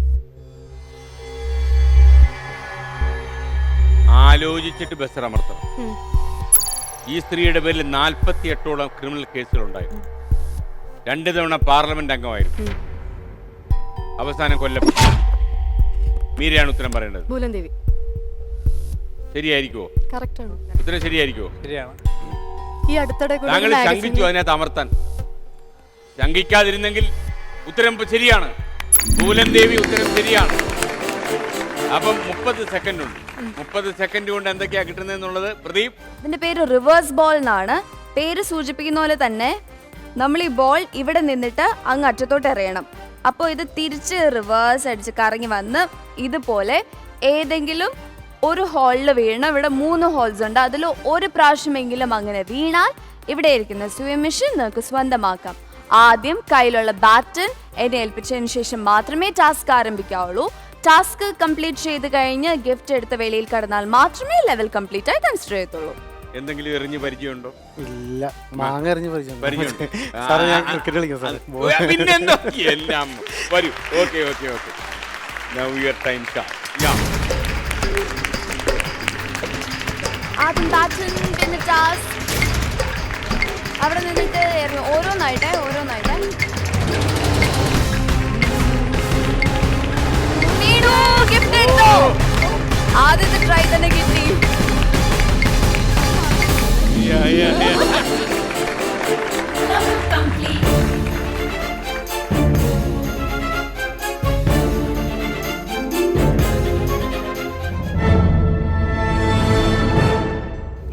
ആലോചിച്ചിട്ട് ബസ് അമർത്തണം. ഈ സ്ത്രീയുടെ പേരിൽ 48ഓളം ക്രിമിനൽ കേസുകൾ ഉണ്ടായിരുന്നു. 2 തവണ പാർലമെന്റ് അംഗമായിരുന്നു. അവസാനം കൊല്ലപ്പെട്ടു. മീരയാണ് ഉത്തരം പറയേണ്ടത്. ഭൂലൻദേവി. ശരിയായിരിക്കുമോ? ഉത്തരം ശരിയായിരിക്കുമോ? ശരിയാണ്. ഈ അടുത്തിടെ താങ്കൾ ശങ്കിച്ചു അതിനകത്ത് അമർത്താൻ. ശങ്കിക്കാതിരുന്നെങ്കിൽ ഉത്തരം ശരിയാണ്. ഭൂലൻദേവി ഉത്തരം ശരിയാണ്. അപ്പം 30 സെക്കൻഡ് ഉണ്ട്. 30 സെക്കൻഡ് കൊണ്ട് എന്തൊക്കെയാ കിട്ടുന്നതെന്നുള്ളത് പ്രദീപ്. ഇതിന്റെ പേര് റിവേഴ്സ് ബോൾ എന്നാണ്. പേര് സൂചിപ്പിക്കുന്ന പോലെ തന്നെ നമ്മൾ ഈ ബോൾ ഇവിടെ നിന്നിട്ട് അങ്ങ് അറ്റത്തോട്ട് എറിയണം. അപ്പോൾ ഇത് തിരിച്ച് റിവേഴ്സ് അടിച്ച് കറങ്ങി വന്ന് ഇതുപോലെ ഏതെങ്കിലും ഒരു ഹോളിൽ വീഴണം. ഇവിടെ 3 ഹോൾസ് ഉണ്ട്. അതിൽ ഒരു പ്രാവശ്യമെങ്കിലും അങ്ങനെ വീണാൽ ഇവിടെ ഇരിക്കുന്ന സ്വിം മെഷീൻ നിങ്ങൾക്ക് സ്വന്തമാക്കാം. ആദ്യം കയ്യിലുള്ള ബാറ്റൺ എന്നെ ഏൽപ്പിച്ചതിന് ശേഷം മാത്രമേ ടാസ്ക് ആരംഭിക്കാവുള്ളൂ. ടാസ്ക് കംപ്ലീറ്റ് ചെയ്ത് കഴിഞ്ഞ് ഗിഫ്റ്റ് എടുത്ത് വെളിയിൽ കടന്നാൽ മാത്രമേ ലെവൽ കംപ്ലീറ്റ് ആയി കൺസിഡർ ചെയ്യത്തുള്ളൂ. എന്തെങ്കിലും എറിഞ്ഞ് പരിചയമുണ്ടോ? ഇല്ല, മാങ്ങ എറിഞ്ഞ് പരിചയമുണ്ട്. ക്രിക്കറ്റ് കളിക്കും സാർ. പിന്നെന്താ എല്ലാം വരൂ. Okay. Now your time start. Yeah. Baton പിന്നെ ടാസ്ക്. അവിടെ നിന്നിട്ട് ഓരോന്നായിട്ടെ. വീണു, ഗിഫ്റ്റ് എടുത്തോ. ആദ്യത്തെ ട്രൈ തന്നെ കിട്ടി.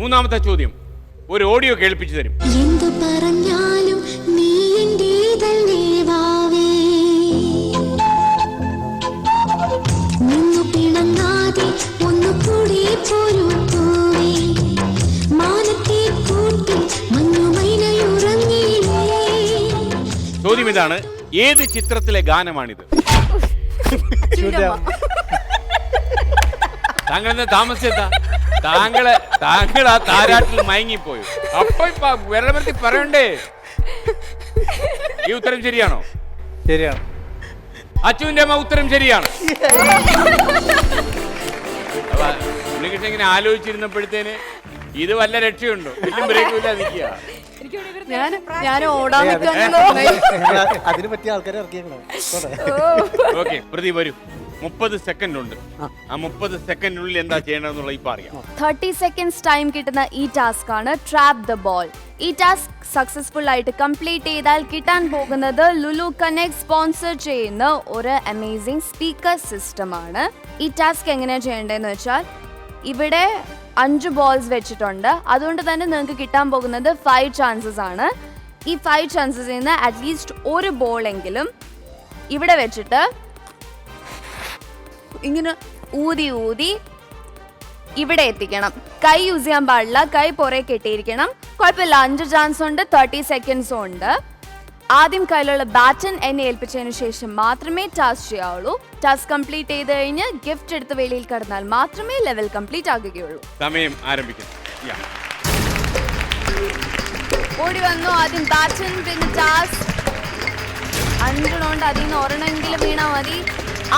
മൂന്നാമത്തെ ചോദ്യം ഒരു ഓഡിയോ കേൾപ്പിച്ചു തരും. എന്തു പറഞ്ഞാലും നീ എന്റേതല്ലേ വാവേ, നിന്നു പിണങ്ങാതെ ഒന്നു കൂടി പോരൂ പോവേ, മാനത്തെ കൂട്ടി മഞ്ഞുമൈനയുറങ്ങിയില്ലേ. ചോദ്യം ഇതാണ്, ഏത് ചിത്രത്തിലെ ഗാനമാണിത്? താങ്കൾ എന്താ താമസിച്ചെത്താ? താങ്കൾ ആ താരാട്ടിൽ മയങ്ങിപ്പോയി. അപ്പൊ വിരളമർത്തി പറയണ്ടേ? ഈ ഉത്തരം ശരിയാണോ? ശരിയാണ്. അച്ചുവിന്റെ അമ്മ ഉത്തരം ശരിയാണ്. അപ്പൊ ഉണ്ണികൃഷ്ണൻ ഇങ്ങനെ ആലോചിച്ചിരുന്നപ്പോഴത്തേന് ഇത് വല്ല രക്ഷയുണ്ടോ? വീണ്ടും ബ്രേക്കും ഇല്ല നിൽക്കുക. ഞാൻ ഓടാൻ അതിന് പറ്റിയ ആൾക്കാരെ ഇറക്കിയാണ്. ഓക്കെ, പ്രദീപ് വരൂ. 30 സെക്കൻഡ് ഉണ്ട്. ആ 30 സെക്കൻഡിനുള്ളിൽ എന്താ ചെയ്യണമെന്നുള്ള ഇപ്പൊ അറിയാം. 30 seconds ടൈം കിട്ടുന്ന ഈ ടാസ്ക് ആണ് ട്രാപ്പ് ദ ബോൾ. ഈ ടാസ്ക് സക്സസ്ഫുൾ ആയിട്ട് കംപ്ലീറ്റ് ചെയ്താൽ കിട്ടാൻ പോകുന്നത് ലുലു കണക്ട് സ്പോൺസർ ചെയ്യുന്ന ഒരു അമേസിംഗ് സ്പീക്കർ സിസ്റ്റം ആണ്. ഈ ടാസ്ക് എങ്ങനെയാണ് ചെയ്യേണ്ടതെന്ന് വെച്ചാൽ ഇവിടെ 5 ബോൾസ് വെച്ചിട്ടുണ്ട്. അതുകൊണ്ട് തന്നെ നിങ്ങൾക്ക് കിട്ടാൻ പോകുന്നത് 5 ചാൻസസ് ആണ്. ഈ 5 ചാൻസസിൽ നിന്ന് അറ്റ്ലീസ്റ്റ് ഒരു ബോൾ എങ്കിലും ഇവിടെ വെച്ചിട്ട് ഇങ്ങനെ ഊതി ഇവിടെ എത്തിക്കണം. കൈ യൂസ് ചെയ്യാൻ പാടില്ല, കൈ പുറകെ കെട്ടിയിരിക്കണം. കുഴപ്പമില്ല, 5 ചാൻസ് ഉണ്ട്, 30 സെക്കൻഡ്സും ഉണ്ട്. ആദ്യം കയ്യിലുള്ള ബാറ്റൺ എന്നെ ഏൽപ്പിച്ചതിന് ശേഷം മാത്രമേ ടാസ്ക് ചെയ്യാവുള്ളൂ. ടാസ്ക് കംപ്ലീറ്റ് ചെയ്ത് കഴിഞ്ഞ് ഗിഫ്റ്റ് എടുത്ത് വെളിയിൽ കടന്നാൽ മാത്രമേ ലെവൽ കംപ്ലീറ്റ് ആകുകയുള്ളൂ. സമയം ആരംഭിക്കുന്നു. ഓടി വന്നു. ആദ്യം ബാറ്റൺ പിന്നെ ടാസ്ക്. 5 ഉണ്ട്, അതിൽ നിന്ന് ഒരെണ്ണമെങ്കിലും വീണാ മതി.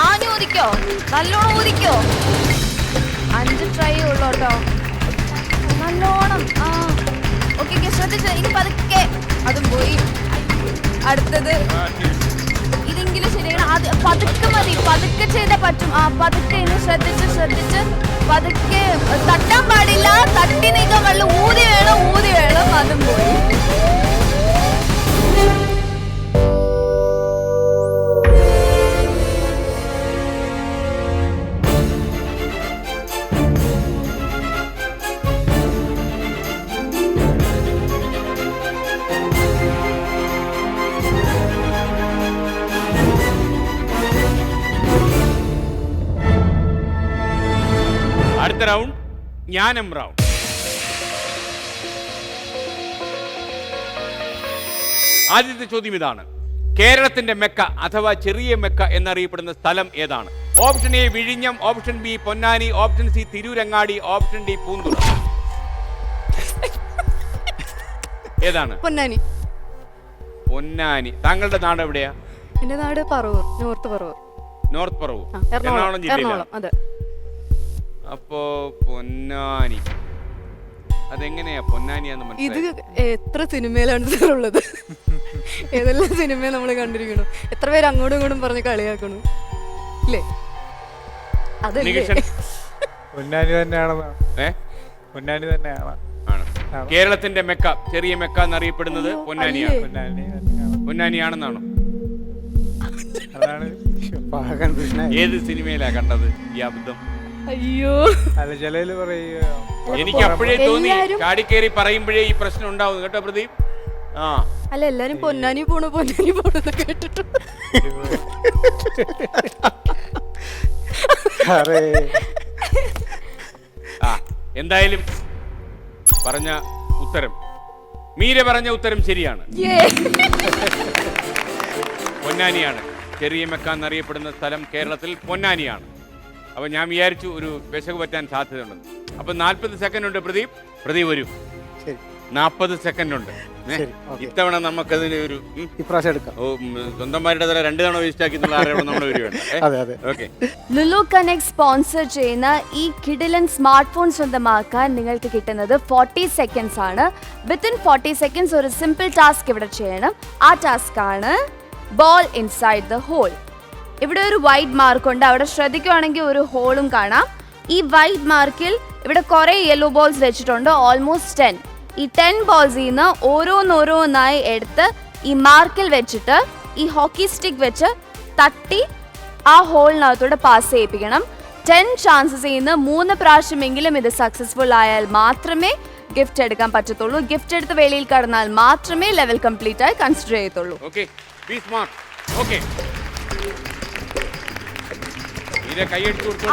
ആഞ്ഞു ഊതിക്കോ, നല്ലോണം ഊതിക്കോ. 5 ട്രൈ ഉള്ളൂ കേട്ടോ, നല്ലോണം. ഓക്കെ, ശ്രദ്ധിച്ചു. ഇനി പതുക്കെ അതും പോയി. അടുത്തത് ഇതെങ്കിലും ശരിയാണ്. അത് പതുക്കെ മതി, പതുക്കെ ചെയ്താൽ പറ്റും. പതുക്കെ ഇനി ശ്രദ്ധിച്ച് പതുക്കെ. തട്ടാൻ പാടില്ല, തട്ടി നീക്കാൻ പാടില്ല. ഊതി വേണം. അതും പോയി. അടുത്ത റൗണ്ട് ജ്ഞാനം റൗണ്ട്. ആദ്യത്തെ ചോദ്യം ഇതാണ്, കേരളത്തിന്റെ മെക്ക അഥവാ ചെറിയ മെക്ക എന്നറിയപ്പെടുന്ന സ്ഥലം ഏതാണ്? ഓപ്ഷൻ എ വിഴിഞ്ഞം, option B Ponnani, option C Tirurangadi, option D Poonthura. ഏതാണ്? പൊന്നാനി. പൊന്നാനി. താങ്കളുടെ നാട് എവിടെയാ? എന്റെ നാട് പറവൂർ, നോർത്ത് പറവൂർ. നോർത്ത് പറവൂർ, എറണാകുളം ജില്ലയിലാണ്. അതെ. അപ്പോ പൊന്നാനി, അതെങ്ങനെയാ പൊന്നാനിയാന്ന് ഇത് മനസ്സിലായി? എത്ര സിനിമയിലാണ് സാറുള്ളത്? ഏതെല്ലാം സിനിമ നമ്മൾ കണ്ടിരിക്കണു. എത്ര പേര് അങ്ങോട്ടും ഇങ്ങോട്ടും പറഞ്ഞ് കളിയാക്കണു ഇല്ലേ? അതല്ലേ പൊന്നാനി തന്നെയാണെന്നാണ്. പൊന്നാനി തന്നെയാണ്. ആണ്. കേരളത്തിന്റെ മെക്ക, ചെറിയ മെക്ക എന്നറിയപ്പെടുന്നത് പൊന്നാനിയാണ്. പൊന്നാനി തന്നെയാണ്. പൊന്നാനിയാണെന്നാണോ? അതാണ്. ഏത് സിനിമയിലാ കണ്ടത് ഈ അബദ്ധം? അയ്യോ, അല്ല ചിലയില് പറയുക. എനിക്ക് അപ്പോഴേ തോന്നി, ചാടിക്കേറി പറയുമ്പോഴേ ഈ പ്രശ്നം ഉണ്ടാവും കേട്ടോ പ്രദീപ്. അല്ല എല്ലാരും പൊന്നാനി പോണു കേട്ടിട്ടു. എന്തായാലും പറഞ്ഞ ഉത്തരം, മീര പറഞ്ഞ ഉത്തരം ശരിയാണ്. പൊന്നാനിയാണ്. ചെറിയ മെക്ക എന്നറിയപ്പെടുന്ന സ്ഥലം കേരളത്തിൽ പൊന്നാനിയാണ്. അപ്പൊ ഞാൻ വിചാരിച്ചു ഒരു വിശക് പറ്റാൻ സാധ്യതയുണ്ടെന്ന്. അപ്പൊ 40 സെക്കൻഡ് ഉണ്ട്. പ്രദീപ് വരൂ. 40 സെക്കൻഡ് ഉണ്ട്. ശരി, ഓക്കേ. ഇത്തവണ നമുക്കതിന് ഒരു ഇപ്രാവശ്യം എടുക്കാം. സ്വന്തന്മാരുടെ തല 2 തവണ വേസ്റ്റ് ആക്കിയിട്ടുള്ള ആരെയാണ് നമ്മുടെ വരുവാണ്. അതെ അതെ. ഓക്കെ. ലുലു കണക്ട് സ്പോൺസർ ചെയ്യുന്ന ഈ കിഡിലൻ സ്മാർട്ട് ഫോൺ സ്വന്തമാക്കാൻ നിങ്ങൾക്ക് കിട്ടുന്നത് 40 സെക്കൻഡ്സ് ആണ്. വിത്തിൻ 40 സെക്കൻഡ്സ് ഒരു സിമ്പിൾ ടാസ്ക് ഇവിടെ ചെയ്യണം. ആ ടാസ്ക് ആണ് ബോൾ ഇൻസൈഡ് ദ ഹോൾ. ഇവിടെ ഒരു വൈറ്റ് മാർക്ക് ഉണ്ട്, അവിടെ ശ്രദ്ധിക്കുകയാണെങ്കിൽ ഒരു ഹോളും കാണാം. ഈ വൈറ്റ് മാർക്കിൽ ഇവിടെ കുറേ യെല്ലോ ബോൾസ് വെച്ചിട്ടുണ്ട്, ഓൾമോസ്റ്റ് 10. ഈ 10 ബോൾസിൽ നിന്ന് ഓരോന്നോരോന്നായി എടുത്ത് ഈ മാർക്കിൽ വെച്ചിട്ട് ഈ ഹോക്കി സ്റ്റിക്ക് വെച്ച് തട്ടി ആ ഹോളിനകത്തൂടെ പാസ് ചെയ്യിപ്പിക്കണം. 10 ചാൻസസിൽ നിന്ന് 3 പ്രാവശ്യമെങ്കിലും ഇത് സക്സസ്ഫുൾ ആയാൽ മാത്രമേ ഗിഫ്റ്റ് എടുക്കാൻ പറ്റത്തുള്ളൂ. ഗിഫ്റ്റ് എടുത്ത് വെളിയിൽ കടന്നാൽ മാത്രമേ ലെവൽ കംപ്ലീറ്റ് ആയി കൺസിഡർ ചെയ്യത്തുള്ളൂ. Okay, B smart. ഓക്കെ,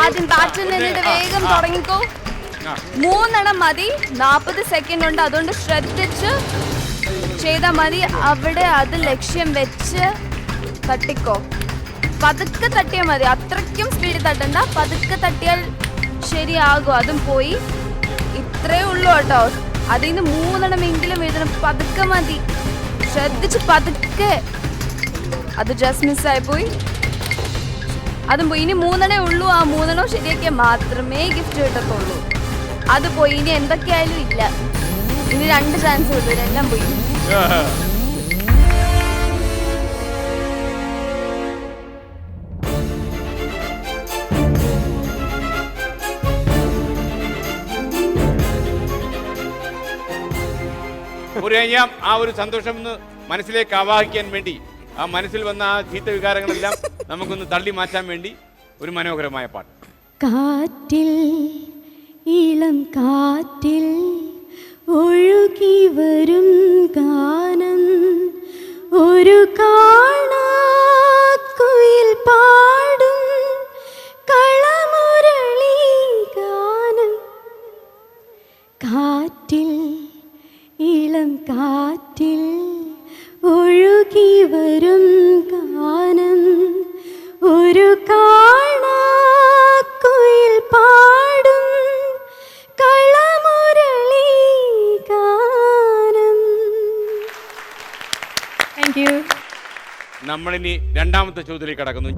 ആദ്യം ബാറ്റിൽ നിന്നിട്ട് വേഗം തുടങ്ങിക്കോ. 3 എണ്ണം മതി, 40 സെക്കൻഡ് ഉണ്ട്, അതുകൊണ്ട് ശ്രദ്ധിച്ച് ചെയ്താൽ മതി. അവിടെ അത് ലക്ഷ്യം വെച്ച് തട്ടിക്കോ. പതുക്കെ തട്ടിയാൽ മതി, അത്രയ്ക്കും സ്പീഡിൽ തട്ടണ്ട. പതുക്കെ തട്ടിയാൽ ശരിയാകും. അതും പോയി. ഇത്രേ ഉള്ളൂ കേട്ടോ. അതിൽ നിന്ന് 3 എണ്ണമെങ്കിലും എഴുതണം. പതുക്കെ മതി, ശ്രദ്ധിച്ച് പതുക്കെ. അത് ജസ്റ്റ് മിസ്സായി പോയി, അതും പോയി. ഇനി 3 എണ്ണേ ഉള്ളൂ. ആ 3 എണ്ണം ശരിയാക്കിയാൽ മാത്രമേ ഗിഫ്റ്റ് കിട്ടത്തുള്ളൂ. അത് പോയി. ഇനി എന്തൊക്കെയായാലും ഇല്ല. ഇനി 2 ചാൻസ് ഉള്ളൂ, എല്ലാം പോയി. ആ ഒരു സന്തോഷം ഒന്ന് മനസ്സിലേക്ക് ആവാഹിക്കാൻ വേണ്ടി, ആ മനസ്സിൽ വന്ന ആ ചീത്ത വികാരങ്ങളെല്ലാം നമുക്കൊന്ന് തള്ളി മാറ്റാൻ വേണ്ടി ഒരു മനോഹരമായ പാട്ട്. കാറ്റിൽ ഇളം കാറ്റിൽ ഒഴുകി വരും ഗാനം, ഒരു കാണാക്കുയിൽ പാടും കളമുരളി ഗാനം. കാറ്റിൽ ഇളം കാറ്റിൽ ഒഴുകി വരും ഗാനം, ഒരു കാണാക്കുയിൽ പാടും കളമുരളി ഗാനം. Thank you. നമ്മളിനി രണ്ടാമത്തെ ചോദ്യത്തിലേക്ക് കടക്കുന്നു.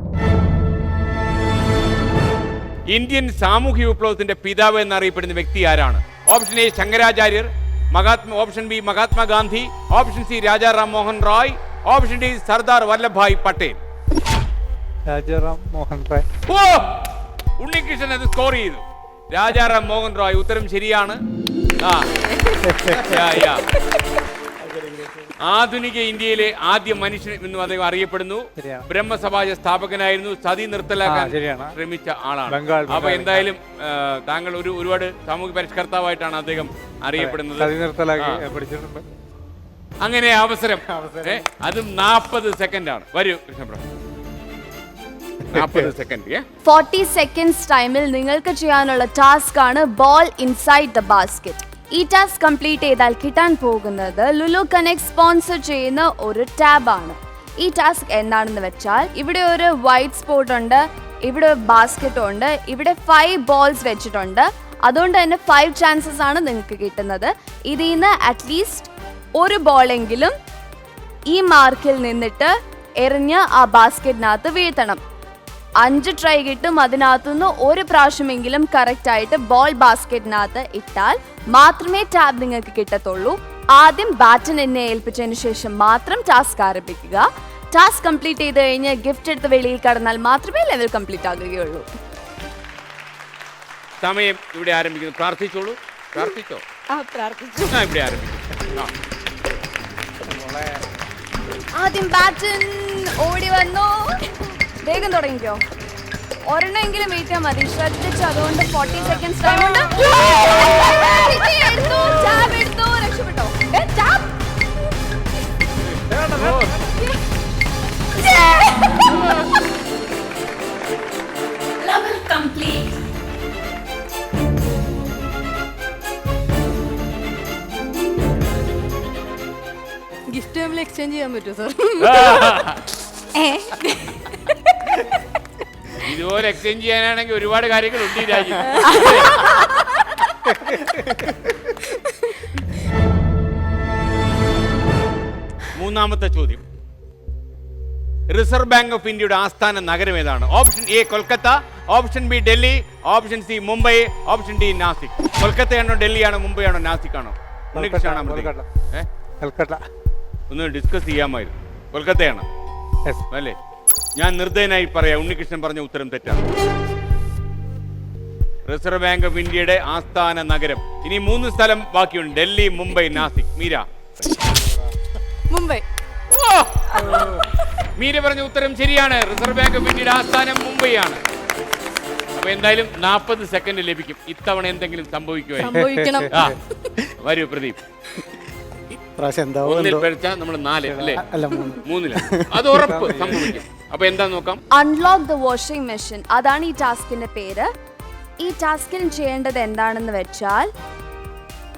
ഇന്ത്യൻ സാമൂഹ്യ വിപ്ലവത്തിന്റെ പിതാവ് എന്നറിയപ്പെടുന്ന വ്യക്തി ആരാണ്? Option A Shankaracharya, option B Mahatma Gandhi, option C Rajaram Mohan Roy, option D Sardar Vallabhbhai Patel. Rajaram Mohan Roy. ഓ, ഉണ്ണികൃഷ്ണൻ അത് സ്കോർ ചെയ്തു. രാജാറാം മോഹൻ റോയ് ഉത്തരം ശരിയാണ്. ആധുനിക ഇന്ത്യയിലെ ആദ്യ മനുഷ്യൻ എന്നും അദ്ദേഹം അറിയപ്പെടുന്നു. ബ്രഹ്മസമാജ സ്ഥാപകനായിരുന്നു. സതി നിർത്തലാക്കാൻ ശ്രമിച്ച ആളാണ്. അപ്പൊ എന്തായാലും താങ്കൾ ഒരുപാട് സാമൂഹ്യ പരിഷ്കർത്താവായിട്ടാണ് അദ്ദേഹം അറിയപ്പെടുന്നത്. അങ്ങനെ അവസരം, അതും 40 സെക്കൻഡാണ്. വരൂ കൃഷ്ണപ്രഭു. 40 സെക്കൻഡ്. 40 സെക്കൻഡ്സ് ടൈമിൽ നിങ്ങൾക്ക് ചെയ്യാനുള്ള ടാസ്ക് ആണ് ബോൾ ഇൻസൈഡ് ദ ബാസ്കറ്റ്. ഈ ടാസ്ക് കംപ്ലീറ്റ് ചെയ്താൽ കിട്ടാൻ പോകുന്നത് ലുലു കണക്ട് സ്പോൺസർ ചെയ്യുന്ന ഒരു ടാബാണ്. ഈ ടാസ്ക് എന്താണെന്ന് വെച്ചാൽ, ഇവിടെ ഒരു വൈറ്റ് സ്പോട്ട് ഉണ്ട്, ഇവിടെ ബാസ്കറ്റും ഉണ്ട്, ഇവിടെ 5 ബോൾസ് വെച്ചിട്ടുണ്ട്. അതുകൊണ്ട് തന്നെ 5 ചാൻസസ് ആണ് നിങ്ങൾക്ക് കിട്ടുന്നത്. ഇതിൽ നിന്ന് അറ്റ്ലീസ്റ്റ് ഒരു ബോളെങ്കിലും ഈ മാർക്കിൽ നിന്നിട്ട് എറിഞ്ഞ് ആ ബാസ്കറ്റിനകത്ത് വീഴ്ത്തണം. 5 ട്രൈ കിട്ടും. അതിനകത്തുനിന്ന് ഒരു പ്രാവശ്യമെങ്കിലും കറക്റ്റ് ആയിട്ട് ബോൾ ബാസ്കറ്റിനകത്ത് ഇട്ടാൽ മാത്രമേ ടാബ് നിങ്ങൾക്ക് കിട്ടത്തുള്ളൂ. ആദ്യം ബാറ്റൺ എന്നെ ഏൽപ്പിച്ചതിന് ശേഷം മാത്രം ടാസ്ക് ആരംഭിക്കുക. ടാസ്ക് കംപ്ലീറ്റ് ചെയ്ത് കഴിഞ്ഞ് ഗിഫ്റ്റ് എടുത്ത് വെളിയിൽ കടന്നാൽ മാത്രമേ ലെവൽ കംപ്ലീറ്റ് ആകുകയുള്ളൂ. സമയം ഇവിടെ ആരംഭിക്കുന്നു. പ്രാർത്ഥിച്ചോളൂ. പ്രാർത്ഥിച്ചോ? ഇവിടെ ആരംഭിക്കും. ആദ്യം ബാറ്റൺ ഓടി വന്നു. വേഗം തുടങ്ങിക്കോ. ഒരെണ്ണമെങ്കിലും വീഴ്ത്താൻ മതി, ശ്രദ്ധിച്ചു. അതുകൊണ്ട് 40 സെക്കൻഡ്സ് ടൈം ഉണ്ട്. രക്ഷപ്പെട്ടോ. ഗിഫ്റ്റ് നമ്മൾ എക്സ്ചേഞ്ച് ചെയ്യാൻ പറ്റുമോ സാർ? ഇതുപോലെ എക്സ്ചേഞ്ച് ചെയ്യാനാണെങ്കിൽ ഒരുപാട് കാര്യങ്ങൾ ഉണ്ട് ഈ രാജ്യത്ത്. മൂന്നാമത്തെ ചോദ്യം. റിസർവ് ബാങ്ക് ഓഫ് ഇന്ത്യയുടെ ആസ്ഥാന നഗരം ഏതാണ്? Option A Kolkata, option B Delhi, option C Mumbai, option D Nashik. കൊൽക്കത്തയാണോ, ഡൽഹിയാണോ, മുംബൈ ആണോ, നാസിക് ആണോ? കൽക്കട്ട. ഒന്ന് ഡിസ്കസ് ചെയ്യാമായിരുന്നു. കൊൽക്കത്തയാണ് അല്ലേ? ഞാൻ നിർദ്ദയനായി പറയാം, ഉണ്ണികൃഷ്ണൻ പറഞ്ഞ ഉത്തരം തെറ്റാണ്. റിസർവ് ബാങ്ക് ഓഫ് ഇന്ത്യയുടെ ആസ്ഥാന നഗരം. ഇനി 3 സ്ഥലം ബാക്കിയുണ്ട്: ഡൽഹി, മുംബൈ, നാസിക്. മീര. മുംബൈ. മീര പറഞ്ഞ ഉത്തരം ശരിയാണ്. റിസർവ് ബാങ്ക് ഓഫ് ഇന്ത്യയുടെ ആസ്ഥാനം മുംബൈയാണ്. അപ്പൊ എന്തായാലും 40 സെക്കൻഡ് ലഭിക്കും. ഇത്തവണ എന്തെങ്കിലും സംഭവിക്കണം. വരൂ പ്രദീപ്. ഒന്നിൽ പഠിച്ചാൽ നമ്മൾ 4 അല്ലേ? 3 അത് ഉറപ്പ് സംഭവിക്കും. അപ്പൊ എന്താ നോക്കാം. അൺലോക്ക് ദ വാഷിംഗ് മെഷീൻ, അതാണ് ഈ ടാസ്കിന്റെ പേര്. ഈ ടാസ്കിന് ചെയ്യേണ്ടത് എന്താണെന്ന് വെച്ചാൽ,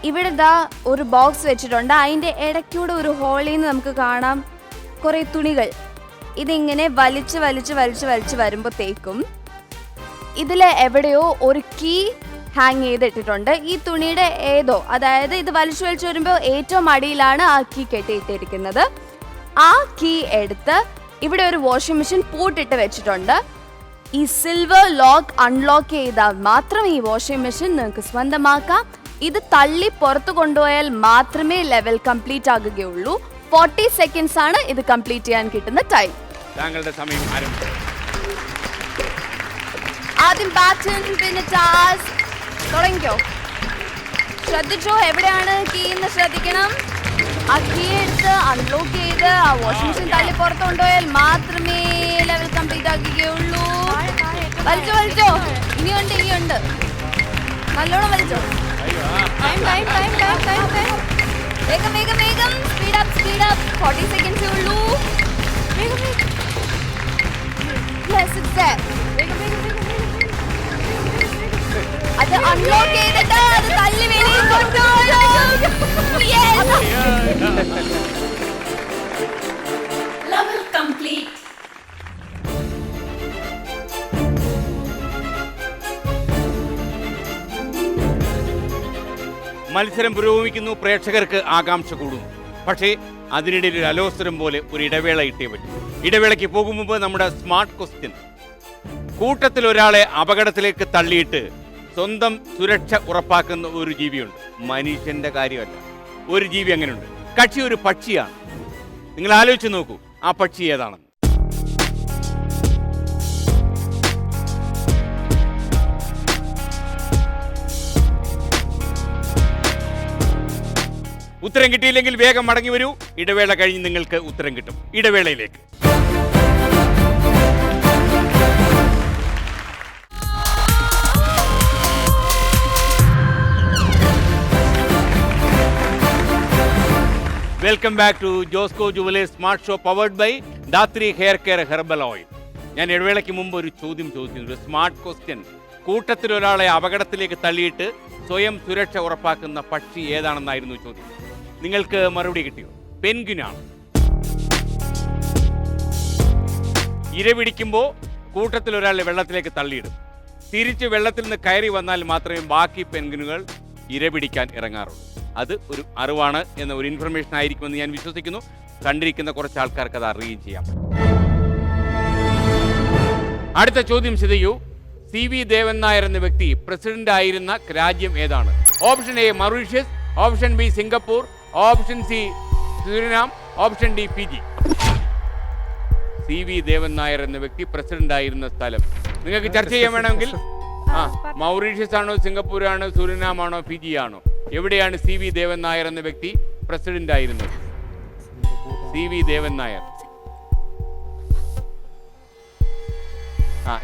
ഇവിടെ ദാ ഒരു ബോക്സ് വെച്ചിട്ടുണ്ട്. അതിന്റെ ഇടയ്ക്കൂടെ ഒരു ഹോളിൽ നിന്ന് നമുക്ക് കാണാം കുറെ തുണികൾ. ഇതിങ്ങനെ വലിച്ച് വലിച്ച് വലിച്ച് വലിച്ച് വരുമ്പോഴത്തേക്കും ഇതിൽ എവിടെയോ ഒരു കീ ഹാങ് ചെയ്തിട്ടിട്ടുണ്ട്. ഈ തുണിയുടെ ഏതോ, അതായത് ഇത് വലിച്ചു വലിച്ചു വരുമ്പോൾ ഏറ്റവും അടിയിലാണ് ആ കീ കെട്ടിയിട്ടിരിക്കുന്നത്. ആ കീ എടുത്ത് ഇവിടെ ഒരു വാഷിംഗ് മെഷീൻ പൂട്ടിട്ട് വെച്ചിട്ടുണ്ട്. ഈ സിൽവർ ലോക്ക് അൺലോക്ക് ചെയ്താൽ മാത്രം ഈ വാഷിംഗ് മെഷീൻ നിങ്ങൾക്ക് സ്വന്തമാക്കാം. ഇത് തള്ളി പുറത്തു കൊണ്ടുപോയാൽ മാത്രമേ ലെവൽ കംപ്ലീറ്റ് ആകുകയുള്ളൂ. 40 സെക്കൻഡ്സ് ആണ് ഇത് കംപ്ലീറ്റ് ചെയ്യാൻ കിട്ടുന്ന ടൈം. താങ്കളുടെ സമയം ആരംഭിച്ചു. ആദ്യം ബാറ്റൺ, പിന്നെ ടാസ്ക്. തുടങ്ങിക്കോ. ശ്രദ്ധിച്ചോ, എവിടെയാണ് കീ എന്ന് ശ്രദ്ധിക്കണം. ആ കീ എടുത്ത് അൺലോക്ക് ചെയ്ത് ആ വാഷിംഗ് മെഷീൻ തള്ളി പുറത്ത് കൊണ്ടുപോയാൽ മാത്രമേ ലെവൽ കംപ്ലീറ്റ് ആക്കുകയുള്ളൂ. വലിച്ചോ വലിച്ചോ, ഇനിയുണ്ട്. നല്ലോണം വലിച്ചോ. വേഗം വേഗം വേഗം. Speed up. 40 സെക്കൻഡ്സേ ഉള്ളൂ. Yes, it's there. അത് അൺലോക്ക് ചെയ്തിട്ട് അത് തള്ളി വെളിയിൽ കൊണ്ടുപോയോ. Level complete. മത്സരം പുരോഗമിക്കുന്നു. പ്രേക്ഷകർക്ക് ആകാംക്ഷ കൂടുന്നു. പക്ഷേ അതിനിടയിൽ ഒരു അലോസരം പോലെ ഒരു ഇടവേള ഇട്ടേ പറ്റും. ഇടവേളയ്ക്ക് പോകും മുമ്പ് നമ്മുടെ സ്മാർട്ട് ക്വസ്റ്റ്യൻ. കൂട്ടത്തിൽ ഒരാളെ അപകടത്തിലേക്ക് തള്ളിയിട്ട് സ്വന്തം സുരക്ഷ ഉറപ്പാക്കുന്ന ഒരു ജീവിയുണ്ട്. മനുഷ്യന്റെ കാര്യമല്ല, ഒരു ജീവി അങ്ങനെയുണ്ട്. കക്ഷി ഒരു പക്ഷിയാണ്. നിങ്ങൾ ആലോചിച്ച് നോക്കൂ, ആ പക്ഷി ഏതാണെന്ന്. ഉത്തരം കിട്ടിയില്ലെങ്കിൽ വേഗം മടങ്ങി വരൂ. ഇടവേള കഴിഞ്ഞ് നിങ്ങൾക്ക് ഉത്തരം കിട്ടും. ഇടവേളയിലേക്ക്. Welcome back to Josco jewellers smart show powered by Dhathri hair care herbal oil. ഞാൻ ഇടവേളയ്ക്ക് മുമ്പ് ഒരു ചോദ്യം ചോദിച്ചിട്ടുണ്ട്. Smart question. കൂട്ടത്തിൽ ഒരാളെ അപകടത്തിലേക്ക് തള്ളിയിട്ട് സ്വയം സുരക്ഷ ഉറപ്പാക്കുന്ന പക്ഷി ഏതാണെന്നായിരുന്നു ചോദ്യം. നിങ്ങൾക്ക് മറുപടി കിട്ടിയോ? പെൻഗ്വിനാണ്. ഇര പിടിക്കുമ്പോൾ കൂട്ടത്തിൽ ഒരാളെ വെള്ളത്തിലേക്ക് തള്ളിയിടും. തിരിച്ച് വെള്ളത്തിൽ നിന്ന് കയറി വന്നാൽ മാത്രമേ ബാക്കി പെൻഗ്വിനുകൾ ഇര പിടിക്കാൻ ഇറങ്ങാറുള്ളൂ. അത് ഒരു അറിവാണ് എന്ന ഒരു ഇൻഫർമേഷൻ ആയിരിക്കുമെന്ന് ഞാൻ വിശ്വസിക്കുന്നു. കണ്ടിരിക്കുന്ന കുറച്ച് ആൾക്കാർക്ക് അത് അറിയുകയും ചെയ്യാം. അടുത്ത ചോദ്യം ചെയ്യൂ. CV ദേവൻ നായർ എന്ന വ്യക്തി പ്രസിഡന്റ് ആയിരുന്ന രാജ്യം ഏതാണ്? Option A Mauritius, option B Singapore, option C Suriname, option D Fiji. CV ദേവൻ നായർ എന്ന വ്യക്തി പ്രസിഡന്റ് ആയിരുന്ന സ്ഥലം നിങ്ങൾക്ക് ചർച്ച ചെയ്യാൻ വേണമെങ്കിൽ, മൗറീഷ്യസ് ആണോ, സിംഗപ്പൂർ ആണോ, സുരിനാം ആണോ, ഫിജി ആണോ? എവിടെയാണ് CV ദേവൻ നായർ എന്ന വ്യക്തി പ്രസിഡന്റ് ആയിരുന്നത്? CV ദേവൻ നായർ.